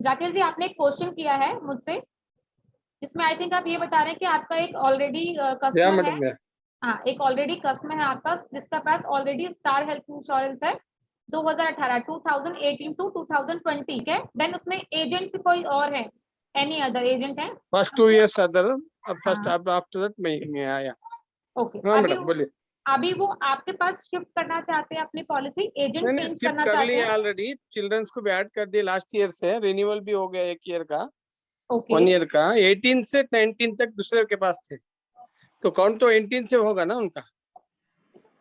जाकिर जी, आपने एक क्वेश्चन किया है मुझसे, जिसमें आई थिंक आप ये बता रहे हैं कि आपका एक ऑलरेडी कस्टमर है। हाँ, एक ऑलरेडी कस्टमर है आपका जिसका पास ऑलरेडी स्टार हेल्थ इंश्योरेंस है 2018 2018 टू 2020, ठीक है। देन उसमें एजेंट कोई और है, एनी अदर एजेंट है? First 2 years other, first after that me, yeah. Okay, हाँ मैडम बोलिए। अभी वो आपके पास शिफ्ट करना चाहते हैं अपनी पॉलिसी, एजेंट मैंने चेंज स्किप करना कर चाहते लिया हैं? ऑलरेडी, चिल्ड्रंस को भी ऐड कर दिया लास्ट ईयर से, रिन्यूअल भी हो गया 1 ईयर का, ओके 1 ईयर का। 18 से 19 तक दूसरे के पास थे, तो काउंट तो 18 से होगा ना उनका।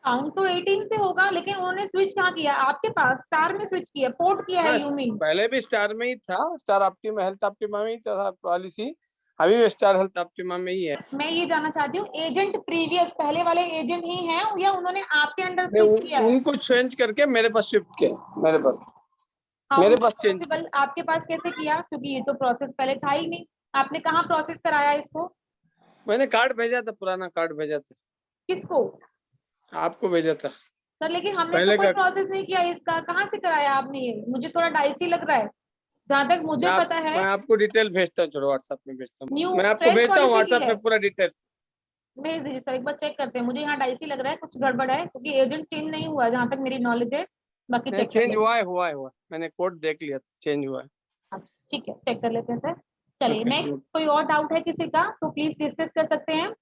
काउंट तो 18 से होगा, लेकिन उन्होंने स्विच कहाँ किया? आपके पास स्टार में स्विच किया, पोर्ट किया है, यू मीन? पहले भी स्टार में ही था, स्टार ऑप्टिमा हेल्थ ऑप्टिमा में ही था पॉलिसी, अभी भी स्टार हेल्थ ऑप्टिमा में ही है। मैं ये जानना चाहती हूँ, एजेंट प्रीवियस पहले वाले एजेंट ही हैं या उन्होंने आपके अंडर स्विच किया है? उनको चेंज करके मेरे पास शिफ्ट किया, मेरे पास चेंज। पॉसिबल आपके पास कैसे किया? क्योंकि ये तो प्रोसेस पहले था ही नहीं। आपने कहाँ प्रोसेस कराया इसको? मैंने कार्ड भेजा था, पुराना कार्ड भेजा था, किसको? आपको भेजा था सर लेकिन हमने पहले तो कोई का। प्रोसेस नहीं किया इसका, कहाँ से कराया आपने? ये मुझे थोड़ा डाइसी लग रहा है, जहाँ तक मुझे पता है। मैं आपको डिटेल भेजता हूँ, व्हाट्सएप में भेजता हूँ, न्यू मैं आपको फ्रेश भेजता हूँ पॉलिसी व्हाट्सएप की में है? पूरा डिटेल। भेज दीजिए सर, एक बार चेक करते हैं। मुझे यहाँ डाइसी लग रहा है, कुछ गड़बड़ है, क्योंकि एजेंट चेंज नहीं हुआ जहाँ तक मेरी नॉलेज है। बाकी चेक कर चेंज लेते हुआ है, मैंने कोड देख लिया, चेंज हुआ है। अच्छा ठीक है, चेक कर लेते हैं सर। चलिए Okay. नेक्स्ट, कोई और डाउट है किसी का तो प्लीज डिस्कस कर सकते हैं।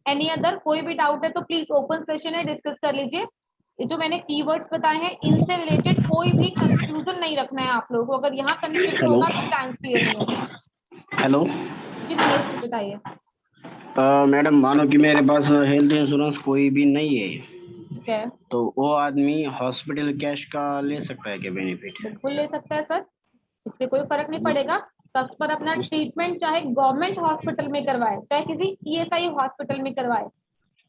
एनी अदर, कोई भी डाउट है तो प्लीज ओपन सेशन है, डिस्कस कर लीजिए। ये जो मैंने कीवर्ड्स बताए हैं इनसे रिलेटेड कोई भी कंफ्यूजन नहीं रखना है आप लोगों को। अगर यहाँ कंफ्यूजन होगा तो स्टैंड क्लियर नहीं होगा। हेलो जी मनीष जी बताइए। मैडम मानो कि मेरे पास हेल्थ इंश्योरेंस कोई भी नहीं है, ठीक है, तो वो आदमी हॉस्पिटल कैश का ले सकता है क्या बेनिफिट? बिल्कुल ले सकता है सर, इससे कोई फर्क नहीं पड़ेगा। कस्टमर अपना ट्रीटमेंट चाहे गवर्नमेंट हॉस्पिटल में करवाए, चाहे किसी ईएसआई हॉस्पिटल में करवाए,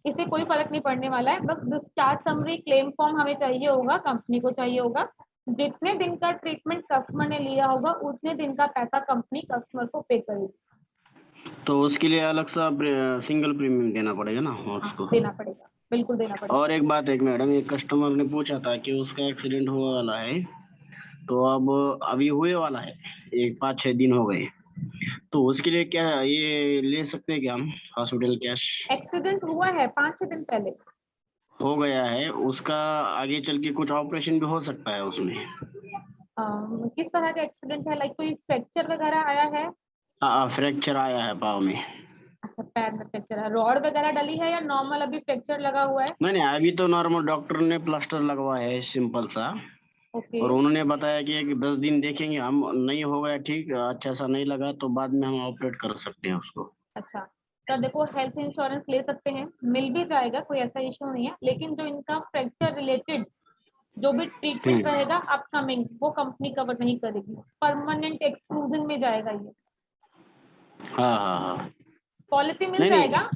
इससे कोई फर्क नहीं पड़ने वाला है। बस डिस्चार्ज समरी क्लेम फॉर्म हमें चाहिए होगा, कंपनी को चाहिए होगा। जितने दिन का ट्रीटमेंट कस्टमर ने लिया होगा उतने दिन का पैसा कंपनी कस्टमर को पे करेगी। तो उसके लिए अलग सा सिंगल प्रीमियम देना पड़ेगा ना उसको? देना पड़ेगा, बिल्कुल देना पड़ेगा। और एक बात, एक मैडम, एक कस्टमर ने पूछा था कि उसका एक्सीडेंट हुआ वाला है, तो अब अभी हुए वाला है, 5-6 दिन हो गए, तो उसके लिए क्या ये ले सकते हैं क्या हम हॉस्पिटल कैश? एक्सीडेंट हुआ है 5-6 दिन पहले, हो गया है, उसका आगे चल के कुछ ऑपरेशन भी हो सकता है उसमें। किस तरह का एक्सीडेंट है? लाइक कोई फ्रैक्चर वगैरह आया है? फ्रैक्चर आया है पाँव में। अच्छा, पैर में फ्रैक्चर है, रॉड वगैरह डली है या नॉर्मल अभी फ्रैक्चर लगा हुआ है? नहीं, अभी तो नॉर्मल डॉक्टर ने प्लास्टर लगवाया है सिंपल सा, ओके, और उन्होंने बताया कि 10 दिन देखेंगे हम, नहीं हो गया ठीक, अच्छा सा नहीं लगा तो बाद में हम ऑपरेट कर सकते हैं उसको। अच्छा सर, देखो हेल्थ इंश्योरेंस ले सकते हैं, मिल भी जाएगा, कोई ऐसा इशू नहीं है, लेकिन जो इनका फ्रैक्चर रिलेटेड जो भी ट्रीटमेंट रहेगा अपकमिंग, वो कंपनी कवर नहीं करेगी, परमानेंट एक्सक्लूजन में जाएगा ये। हाँ। पॉलिसी मिल नहीं, जाएगा,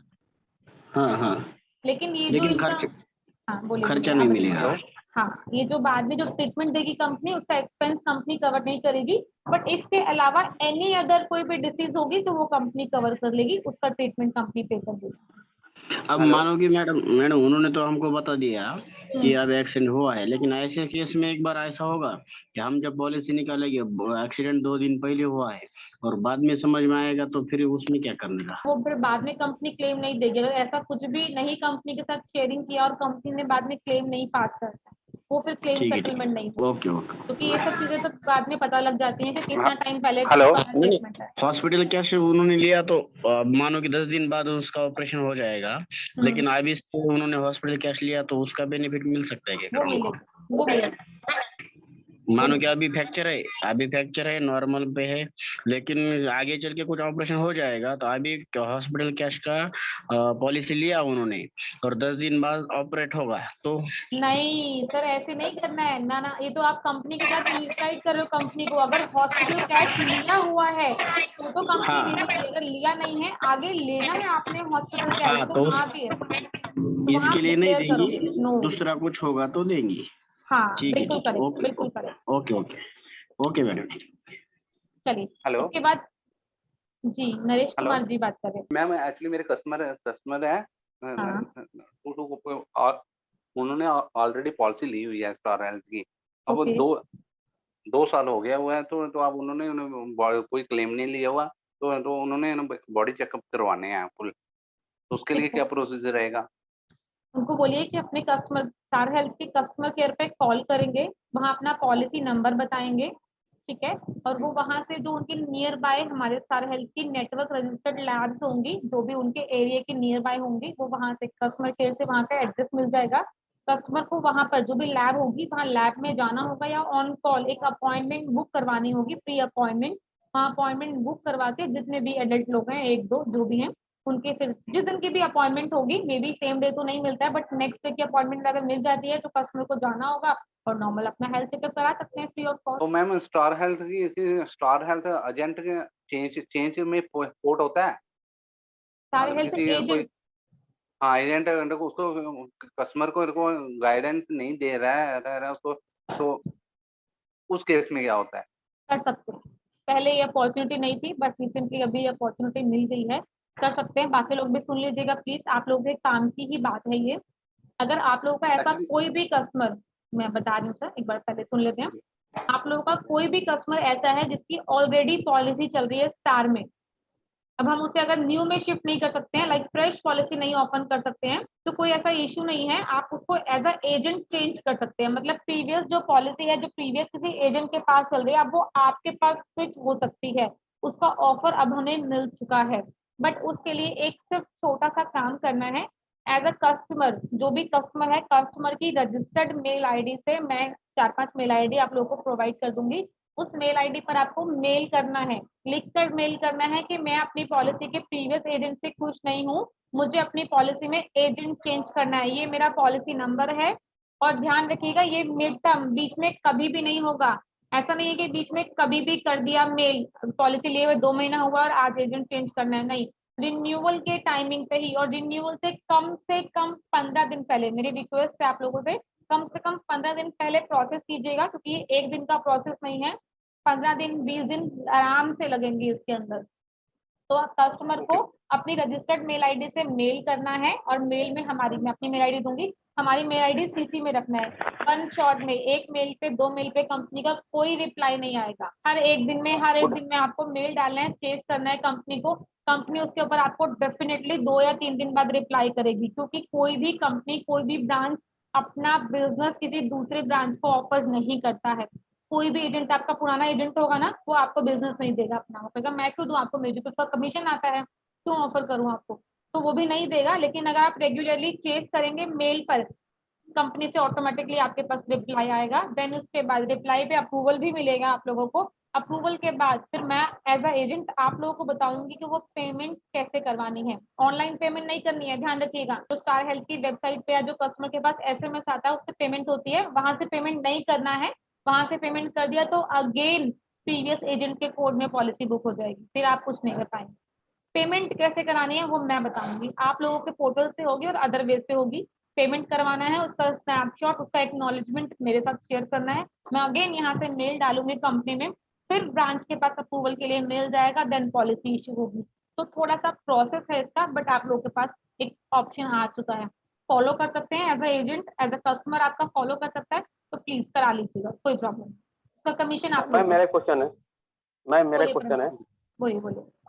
हाँ, लेकिन ये जो लेकिन इनका, खर्च हाँ बोलिए खर्चा बोलिए, नहीं आप मिलेगा। बताइए। हाँ, ये जो बाद में जो ट्रीटमेंट देगी कंपनी, उसका एक्सपेंस कंपनी कवर नहीं करेगी, बट इसके अलावा एनी अदर कोई भी डिसीज होगी तो वो कंपनी कवर कर लेगी, उसका ट्रीटमेंट कंपनी पे कर देगी। अब मानो कि मैडम उन्होंने तो हमको बता दिया कि अब एक्सीडेंट हुआ है, लेकिन ऐसे केस में एक बार ऐसा होगा कि हम जब पॉलिसी निकालेंगे, एक्सीडेंट 2 दिन पहले हुआ है और बाद में समझ में आएगा, तो फिर उसमें क्या करने का? वो फिर बाद में कंपनी क्लेम नहीं देगी, अगर ऐसा कुछ भी नहीं कंपनी के साथ शेयरिंग किया और कंपनी ने बाद में क्लेम नहीं पास करता, वो फिर क्लेम ठीक है, सेटलमेंट नहीं होगा, ओके। क्योंकि ये सब चीजें तो बाद में पता लग जाती हैं कि कितना टाइम पहले हेलो। ट्रीटमेंट है। हॉस्पिटल कैश उन्होंने लिया तो मानो कि 10 दिन बाद उसका ऑपरेशन हो जाएगा, लेकिन अभी से उन्होंने हॉस्पिटल कैश लिया तो उसका बेनिफिट मिल सकता है क्या? वो मिलेगा, वो मिलेगा। मानो कि अभी फ्रैक्चर है, नॉर्मल पे है, लेकिन आगे चल के कुछ ऑपरेशन हो जाएगा, तो अभी हॉस्पिटल कैश का पॉलिसी लिया उन्होंने और 10 दिन बाद ऑपरेट होगा तो? नहीं सर, ऐसे नहीं करना है ना, ना, ये तो आप कंपनी के साथ मिसगाइड कर रहे हो कंपनी को। अगर हॉस्पिटल कैश लिया हुआ है तो कंपनी दे देगी, अगर लिया नहीं है, आगे लेना है आपने हॉस्पिटल कैश, तो तो वहां भी है, तो वहां इसके आप लिए नहीं डिक्लेयर करो। देंगी, नो, दूसरा कुछ होगा तो देंगी। हाँ ठीक है, बिल्कुल ठीक है, करेक्ट, ओके बिल्कुल करेक्ट। Okay madam. चलिए, हेलो उसके बाद जी नरेश हेलो कुमार जी बात कर रहे हैं। मैम, एक्चुअली मेरे कस्टमर है, हाँ, उन्होंने ऑलरेडी पॉलिसी ली हुई है स्टार हेल्थ की। अब वो ओके, 2 साल हो गया हुआ है, तो अब उन्होंने कोई क्लेम नहीं लिया हुआ, तो उन्होंने बॉडी चेकअप करवाने हैं फुल, तो उसके लिए ठीक है। क्या प्रोसीजर रहेगा? उनको बोलिए कि अपने कस्टमर स्टार हेल्थ के कस्टमर केयर पे कॉल करेंगे, वहां अपना पॉलिसी नंबर बताएंगे, ठीक है, और वो वहां से जो उनके नियर बाय हमारे स्टार हेल्थ की नेटवर्क रजिस्टर्ड लैब्स होंगी, जो भी उनके एरिया के नियर बाय होंगी, वो वहां से कस्टमर केयर से वहां का एड्रेस मिल जाएगा। कस्टमर को वहां पर जो भी लैब होगी, वहां लैब में जाना होगा या ऑन कॉल एक अपॉइंटमेंट बुक करवानी होगी, प्री अपॉइंटमेंट। वहाँ अपॉइंटमेंट बुक करवा के जितने भी एडल्ट लोग हैं, 1-2 जो भी हैं, उनके फिर जिस दिन की भी अपॉइंटमेंट होगी, मे बी सेम डे तो नहीं मिलता है, बट नेक्स्ट डे की अपॉइंटमेंट अगर मिल जाती है तो कस्टमर को जाना होगा और नॉर्मल अपना हेल्थ चेकअप करा सकते हैं फ्री ऑफ तो cost. Ma'am star health agent के चेंज में पोर्ट होता है? सारे अगर हेल्थ किसी कोई एजेंट, हाँ एजेंट उसको कस्टमर को गाइडेंस नहीं दे रहा है उसको, तो उस केस में क्या होता है? कर सकते हैं, पहले ये अपॉर्चुनिटी नहीं थी, बट रिसेंटली अभी ये अपॉर्चुनिटी मिल गई है, कर सकते हैं। बाकी लोग भी सुन लीजिएगा प्लीज, आप लोग के काम की ही बात है ये। अगर आप लोगों का ऐसा एक्चुअली कोई भी कस्टमर, मैं बता रही हूँ सर, एक बार पहले सुन लेते हैं। आप लोगों का कोई भी कस्टमर ऐसा है जिसकी ऑलरेडी पॉलिसी चल रही है स्टार में, अब हम उसे अगर न्यू में शिफ्ट नहीं कर सकते हैं, लाइक फ्रेश पॉलिसी नहीं ओपन कर सकते हैं, तो कोई ऐसा इशू नहीं है, आप उसको एज अ एजेंट चेंज कर सकते हैं। मतलब प्रीवियस जो पॉलिसी है, जो प्रीवियस किसी एजेंट के पास चल रही है, अब वो आपके पास स्विच हो सकती है, उसका ऑफर अब हमें मिल चुका है। बट उसके लिए एक सिर्फ छोटा सा काम करना है, एज अ कस्टमर, जो भी कस्टमर है, कस्टमर की रजिस्टर्ड मेल आईडी से, मैं 4-5 मेल आईडी आप लोगों को प्रोवाइड कर दूंगी, उस मेल आईडी पर आपको मेल करना है, लिखकर मेल करना है कि मैं अपनी पॉलिसी के प्रीवियस एजेंट से खुश नहीं हूँ, मुझे अपनी पॉलिसी में एजेंट चेंज करना है, ये मेरा पॉलिसी नंबर है। और ध्यान रखिएगा ये मिड टर्म, बीच में कभी भी नहीं होगा। ऐसा नहीं है कि बीच में कभी भी कर दिया मेल, पॉलिसी लिए हुए 2 महीना हुआ और आज एजेंट चेंज करना है, नहीं। रिन्यूअल के टाइमिंग पे ही, और रिन्यूअल से कम 15 दिन पहले, मेरी रिक्वेस्ट है आप लोगों से कम 15 दिन पहले प्रोसेस कीजिएगा, क्योंकि ये एक दिन का प्रोसेस नहीं है, 15 दिन 20 दिन आराम से लगेंगे इसके अंदर। तो कस्टमर को अपनी रजिस्टर्ड मेल आईडी से मेल करना है, और मेल में मैं अपनी मेल आईडी दूंगी, हमारी मेल आईडी सीसी में रखना है। वन शॉट में, एक मेल पे 2 मेल पे कंपनी का कोई रिप्लाई नहीं आएगा। हर एक दिन में आपको मेल डालना है, चेस करना है कंपनी को। कंपनी उसके ऊपर आपको डेफिनेटली 2 या 3 दिन बाद रिप्लाई करेगी, क्योंकि कोई भी कंपनी, कोई भी ब्रांच अपना बिजनेस किसी दूसरे ब्रांच को ऑफर नहीं करता है। कोई भी एजेंट, आपका पुराना एजेंट होगा ना, वो आपको बिजनेस नहीं देगा अपना, वो कहेगा मैं क्यों दूं आपको, मुझे तो उसका कमीशन आता है, क्यों ऑफर करूं आपको, तो वो भी नहीं देगा। लेकिन अगर आप रेगुलरली चेस करेंगे मेल पर, कंपनी से ऑटोमेटिकली आपके पास रिप्लाई आएगा। देन उसके बाद रिप्लाई पे अप्रूवल भी मिलेगा आप लोगों को। अप्रूवल के बाद फिर मैं एज अ एजेंट आप लोगों को बताऊंगी कि वो पेमेंट कैसे करवानी है। ऑनलाइन पेमेंट नहीं करनी है, ध्यान रखिएगा। तो स्टार हेल्थ की वेबसाइट पे या जो कस्टमर के पास एसएमएस आता है उससे पेमेंट होती है, वहां से पेमेंट नहीं करना है। वहां से पेमेंट कर दिया तो अगेन प्रीवियस एजेंट के कोड में पॉलिसी बुक हो जाएगी, फिर आप कुछ नहीं कर पाएंगे। पेमेंट कैसे करानी है वो मैं बताऊंगी, आप लोगों के पोर्टल से होगी और अदर वे से होगी। पेमेंट करवाना है, उसका स्नैपशॉट, उसका एक्नॉलेजमेंट मेरे साथ शेयर करना है। मैं अगेन यहाँ से मेल डालूंगी कंपनी में, फिर ब्रांच के पास अप्रूवल के लिए मेल जाएगा, देन पॉलिसी इशू होगी। तो थोड़ा सा प्रोसेस है इसका, बट आप लोगों के पास एक ऑप्शन आ चुका है, फॉलो कर सकते हैं। As a agent, as a customer आपका फॉलो कर सकता है, तो प्लीज करा लीजिएगा, कोई प्रॉब्लम नहीं। उसका कमीशन आप मैम मेरा बोलिए क्वेश्चन है बोलिए।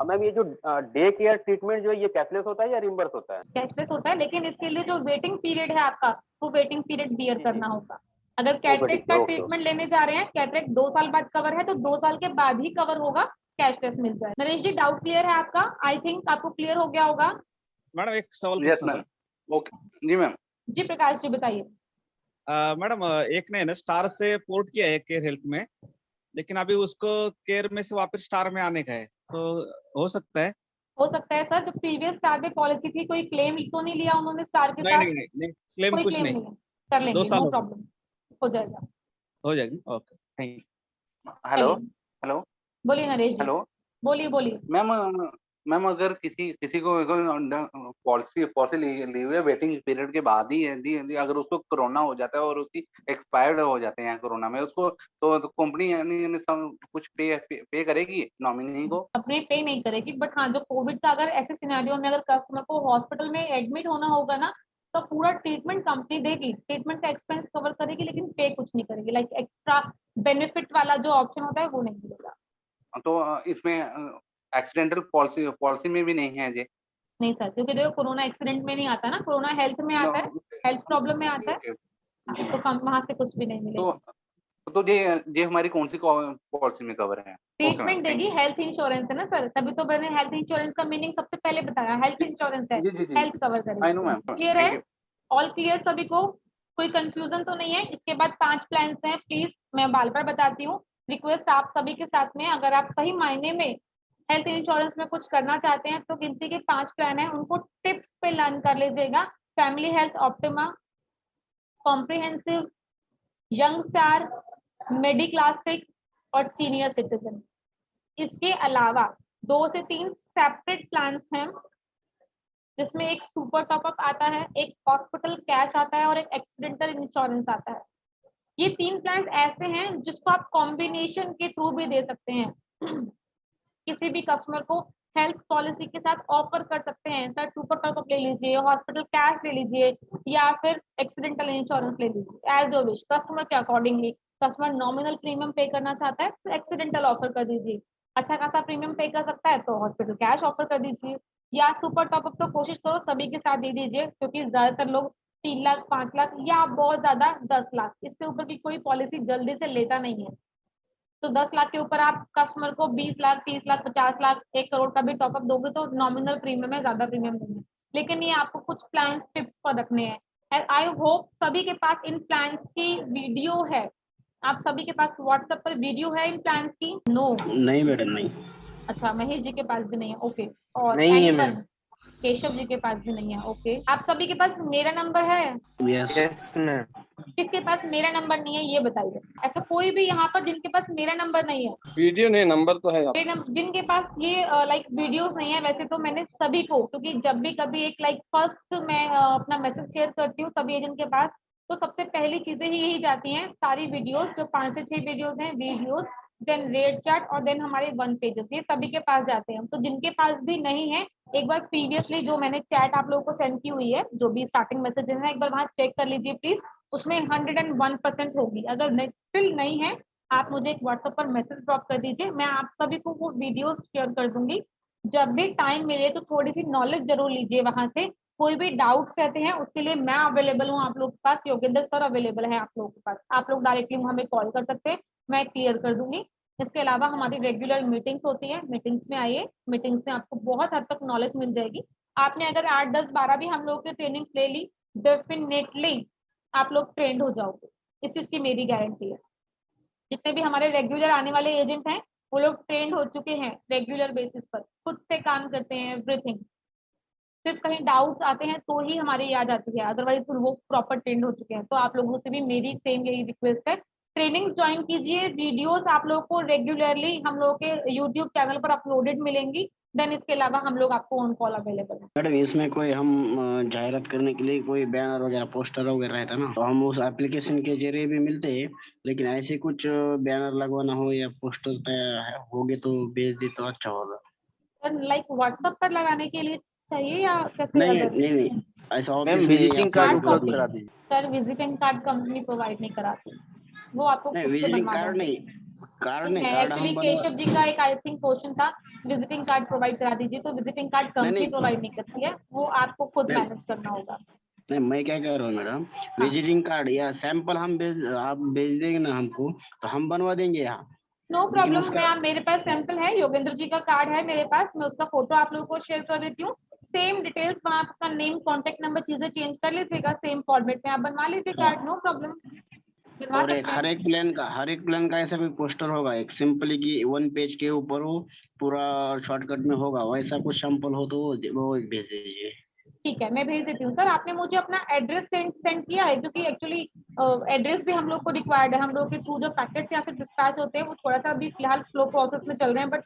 मैम, ये जो डे केयर ट्रीटमेंट जो है ये कैशलेस होता है या रिम्बर्स होता है? कैशलेस होता है, लेकिन इसके लिए जो वेटिंग पीरियड है आपका, वो वेटिंग पीरियड बियर करना होगा। अगर कैटरेक्ट का ट्रीटमेंट लेने जा रहे हैं, कैटरेक्ट 2 साल बाद कवर है, तो 2 साल के बाद ही कवर होगा, कैशलेस मिल जाए। नरेश जी, डाउट क्लियर है आपका? आई थिंक आपको क्लियर हो गया होगा। मैडम एक सवाल यस मैम। ओके जी मैम। जी प्रकाश जी बताइए। मैडम एक ने ना स्टार से पोर्ट किया है केयर हेल्थ में, लेकिन अभी उसको केयर में से वापस स्टार में आने का है, तो हो सकता है सर, जो प्रीवियस स्टार पे पॉलिसी थी, कोई क्लेम तो नहीं लिया उन्होंने स्टार के साथ? नहीं क्लेम कोई कुछ क्लेम नहीं। नहीं है, कर 2 लेंगे, साल नो प्रॉब्लम, हो जाएगा। हो जाएगी। Okay, thank you. हेलो बोलिए नरेश जी। हेलो बोलिए। मैम अगर किसी को पॉलिसी ली हुई है, वेटिंग पीरियड के बाद ही है, अगर उसको कोरोना हो जाता है और उसकी एक्सपायर्ड हो जाते हैं कोरोना में, उसको तो कंपनी यानी कुछ पे करेगी नॉमिनी को? अपने पे नहीं करेगी, बट हाँ, जो कोविड का अगर ऐसे सिनेरियो में अगर कस्टमर को हॉस्पिटल में एडमिट होना होगा ना, तो पूरा ट्रीटमेंट कंपनी देगी, ट्रीटमेंट का एक्सपेंस कवर करेगी, लेकिन पे कुछ नहीं करेगी। लाइक एक्स्ट्रा बेनिफिट वाला जो ऑप्शन होता है वो नहीं मिलेगा। तो इसमें एक्सीडेंटल पॉलिसी में भी नहीं है जी? नहीं सर, क्योंकि देखो कोरोना एक्सीडेंट में नहीं आता ना, कोरोना हेल्थ में आता है, हेल्थ प्रॉब्लम में आता है, तो कम वहां से कुछ भी नहीं मिलेगा। तो ये हमारी कौन सी पॉलिसी में कवर है? ट्रीटमेंट देगी, हेल्थ इंश्योरेंस है ना सर, तभी तो मैंने हेल्थ इंश्योरेंस का मीनिंग सबसे पहले बताया, हेल्थ इंश्योरेंस है, हेल्थ कवर करेगी। क्लियर है? ऑल क्लियर सभी को? कोई कंफ्यूजन तो नहीं है? इसके बाद 5 प्लान्स हैं, प्लीज मैं बार बार बताती हूँ, रिक्वेस्ट आप सभी के साथ में, अगर आप सही मायने में हेल्थ इंश्योरेंस में कुछ करना चाहते हैं, तो गिनती के 5 प्लान है, उनको टिप्स पे लर्न कर लीजिएगा। Family Health Optima, Comprehensive, Young Star, Medi Classic और सीनियर सिटीजन। इसके अलावा 2 से 3 सेपरेट प्लान्स हैं, जिसमें एक सुपर टॉपअप आता है, एक हॉस्पिटल कैश आता है और एक एक्सीडेंटल इंश्योरेंस आता है। ये 3 प्लान्स ऐसे हैं जिसको आप कॉम्बिनेशन के थ्रू भी दे सकते हैं। किसी भी कस्टमर को हेल्थ पॉलिसी के साथ ऑफर कर सकते हैं, सर सुपर टॉपअप ले लीजिए, हॉस्पिटल कैश ले लीजिए, या फिर एक्सीडेंटल इंश्योरेंस ले लीजिए, एज योर विश, कस्टमर के अकॉर्डिंगली। कस्टमर नॉमिनल प्रीमियम पे करना चाहता है तो एक्सीडेंटल ऑफर कर दीजिए, अच्छा खासा प्रीमियम पे कर सकता है तो हॉस्पिटल कैश ऑफर कर दीजिए, या सुपर टॉपअप तो कोशिश करो सभी के साथ दे दीजिए, क्योंकि ज्यादातर लोग 3 लाख 5 लाख या बहुत ज्यादा 10 लाख, इससे ऊपर की कोई पॉलिसी जल्दी से लेता नहीं है। तो 10 लाख के ऊपर आप कस्टमर को 20 लाख 30 लाख 50 लाख 1 करोड़ का भी टॉपअप दोगे तो नॉमिनल प्रीमियम है, ज्यादा प्रीमियम नहीं है। लेकिन ये आपको कुछ प्लान टिप्स पर रखने हैं। आई होप सभी के पास इन प्लान की वीडियो है, आप सभी के पास व्हाट्सएप पर वीडियो है इन प्लान्स की? नो। नहीं मैडम नहीं। अच्छा, महेश जी के पास भी नहीं है, ओके। और नहीं है anyone? मैम। केशव जी के पास भी नहीं है, ओके। आप सभी के पास मेरा नंबर है? यस। Yes ma'am. किसके पास मेरा नंबर नहीं है ये बताइए। ऐसा कोई भी यहाँ पर जिनके पास मेरा नंबर नहीं है? वीडियो नहीं, नंबर तो है आप। जिनके पास ये लाइक वीडियोस नहीं है, वैसे तो मैंने सभी को, क्योंकि जब भी कभी एक लाइक फर्स्ट मैं अपना मैसेज शेयर करती हूँ सभी एजेंट के पास, तो सबसे पहली चीजें ही यही जाती हैं, सारी वीडियोस जो 5 से 6 वीडियोस हैं, वीडियोस, देन रेड चार्ट और देन हमारे 1 पेजेस, ये सभी के पास जाते हैं। तो जिनके पास भी नहीं है, एक बार प्रीवियसली जो मैंने चैट आप लोगों को सेंड की हुई है, जो भी स्टार्टिंग मैसेजेस है, एक बार वहां चेक कर लीजिए प्लीज। उसमें 101% होगी। अगर स्टिल नहीं है, आप मुझे एक व्हाट्सएप पर मैसेज ड्रॉप कर दीजिए, मैं आप सभी को वो वीडियो शेयर कर दूंगी। जब भी टाइम मिले तो थोड़ी सी नॉलेज जरूर लीजिए वहां से। कोई भी डाउट्स रहते हैं उसके लिए मैं अवेलेबल हूँ आप लोग के पास, योगेंद्र सर अवेलेबल है आप लोगों के पास, आप लोग डायरेक्टली हमें कॉल कर सकते हैं, मैं क्लियर कर दूंगी। इसके अलावा हमारी रेगुलर मीटिंग्स होती है, मीटिंग्स में आइए, मीटिंग्स में आपको बहुत हद तक नॉलेज मिल जाएगी। आपने अगर 8, 10, 12 भी हम लोग की ट्रेनिंग्स ले ली, डेफिनेटली आप लोग ट्रेंड हो जाओगे, इस चीज की मेरी गारंटी है। जितने भी हमारे रेगुलर आने वाले एजेंट हैं, वो लोग ट्रेंड हो चुके हैं रेगुलर बेसिस पर, खुद से काम करते हैं एवरीथिंग। सिर्फ कहीं डाउट्स आते हैं तो ही हमारी याद आती है, अदरवाइज वो प्रॉपर ट्रेंड हो चुके हैं। तो आप लोगों से भी मेरी सेम यही रिक्वेस्ट है, ट्रेनिंग ज्वाइन कीजिए। वीडियोस आप लोगों को रेगुलरली हम लोगों के यूट्यूब चैनल पर अपलोडेड मिलेंगी। देन इसके अलावा हम लोग आपको ऑन कॉल अवेलेबल है। मैडम इसमें कोई हम जाहिरात करने के लिए कोई बैनर वगैरह पोस्टर वगैरह रहता है ना, तो हम उस एप्लीकेशन के जरिए भी मिलते हैं, लेकिन ऐसे कुछ बैनर लगवाना हो या पोस्टर होगे तो भेज दे तो अच्छा होगा। सर लाइक व्हाट्सएप पर लगाने के लिए चाहिए या कैसे? नहीं अगर नहीं नहीं, ऐसा मैम ऑफिस में विजिटिंग कार्ड हार्ड उपलब्ध कॉपी, करा दीजिए। Sir visiting card company provide नहीं कराती, वो आपको नहीं, खुद से विजिटिंग बनवाना कार्ड है। नहीं, कार्ड नहीं नहीं, है, कार्ड एक्चुअली हम बनवा। केशव जी का एक आई थिंक क्वेश्चन था, विजिटिंग कार्ड प्रोवाइड करा दीजिए, तो विजिटिंग कार्ड नहीं कंपनी नहीं प्रोवाइड नहीं करती है, वो आपको खुद नहीं मैनेज करना होगा। नहीं, मैं क्या कह रहा हूँ मैडम, हाँ, विजिटिंग कार्ड या सैंपल आप भेज देंगे ना हमको, तो हम बनवा देंगे यहाँ। नो लेकिन प्रॉब्लम। उसका मैं आप, मेरे पास सैंपल है, योगेंद्र जी का कार्ड है मेरे पास, मैं उसका फोटो आप लोगों को शेयर कर देती हूँ। सेम डिटेल्स वहाँ, आपका नेम, कॉन्टेक्ट नंबर, चीजें चेंज कर लीजिएगा, सेम फॉर्मेट में आप बनवा लीजिए हाँ, कार्ड, नो प्रॉब्लम, बनवा और एक सकते हैं। हर एक प्लान का ऐसा कोई पोस्टर होगा, एक सिंपली कि 1 पेज के ऊपर हो, पूरा शॉर्टकट में होगा, वैसा कुछ सैंपल हो तो वो भेज दीजिए। ठीक है, मैं भेज देती हूँ। सर आपने मुझे अपना एड्रेस सेंड किया है, क्योंकि एक्चुअली एड्रेस भी हम लोग को रिक्वायर्ड है। हम लोग के थ्रू जो पैकेट्स यहाँ से डिस्पैच होते हैं वो थोड़ा सा अभी फिलहाल स्लो प्रोसेस में चल रहे हैं, बट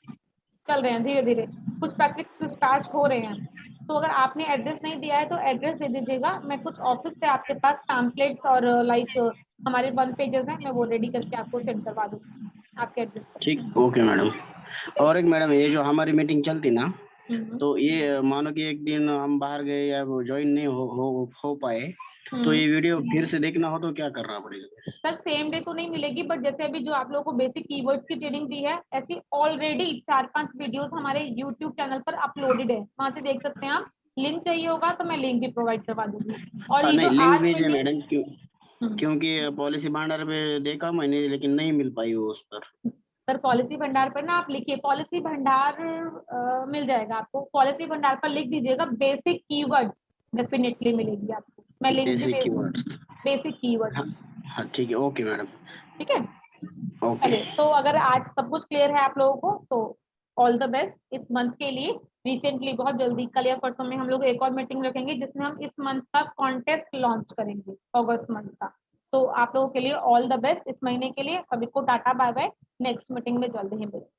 चल रहे हैं धीरे धीरे, कुछ पैकेट्स डिस्पैच हो रहे हैं। तो अगर आपने एड्रेस नहीं दिया है तो एड्रेस दे दीजिएगा, मैं कुछ ऑफिस से आपके पास पैम्पलेट्स और लाइक हमारे 1 पेजेस हैं, मैं वो रेडी करके आपको सेंड करवा दूंगी आपके एड्रेस पर। ठीक, ओके मैडम। ठीक है। और एक मैडम, ये जो हमारी मीटिंग चलती ना, हम्म, तो ये मानो कि एक दिन हम बाहर गए या वो ज्वाइन नहीं हो पाए, तो ये वीडियो फिर से देखना हो तो क्या करना पड़ेगा? सर सेम डे तो नहीं मिलेगी, बट जैसे अभी जो आप लोगों को बेसिक कीवर्ड्स की ट्रेनिंग दी है, ऐसी ऑलरेडी 4-5 वीडियोस हमारे यूट्यूब चैनल पर अपलोडेड है, वहां से देख सकते हैं आप। लिंक चाहिए होगा तो मैं लिंक भी प्रोवाइड करवा दूंगी। और ये नहीं, जो लिंक आज भेजिए मीटिंग, मैडम, क्योंकि पॉलिसी भंडार पे देखा मैंने, लेकिन नहीं मिल पाई वो उस पर। सर पॉलिसी भंडार पर ना आप लिखिए, पॉलिसी भंडार मिल जाएगा आपको, पॉलिसी भंडार पर लिख दीजिएगा बेसिक कीवर्ड, डेफिनेटली मिलेगी आपको, मैं लिंक भी बेसिक भेज कीवर्ड। दूंगी। बेसिक कीवर्ड, हाँ हाँ, ठीक है, ओके मैडम। ठीक है। ओके। चलिए, तो अगर आज सब कुछ क्लियर है आप लोगों को तो ऑल द बेस्ट इस मंथ के लिए। रिसेंटली बहुत जल्दी कल या परसों में हम लोग एक और मीटिंग रखेंगे, जिसमें हम इस मंथ का कॉन्टेस्ट लॉन्च करेंगे, अगस्त मंथ का। तो आप लोगों के लिए ऑल द बेस्ट इस महीने के लिए। सभी को टाटा बाय बाय, नेक्स्ट मीटिंग में जल्दी ही मिलते हैं।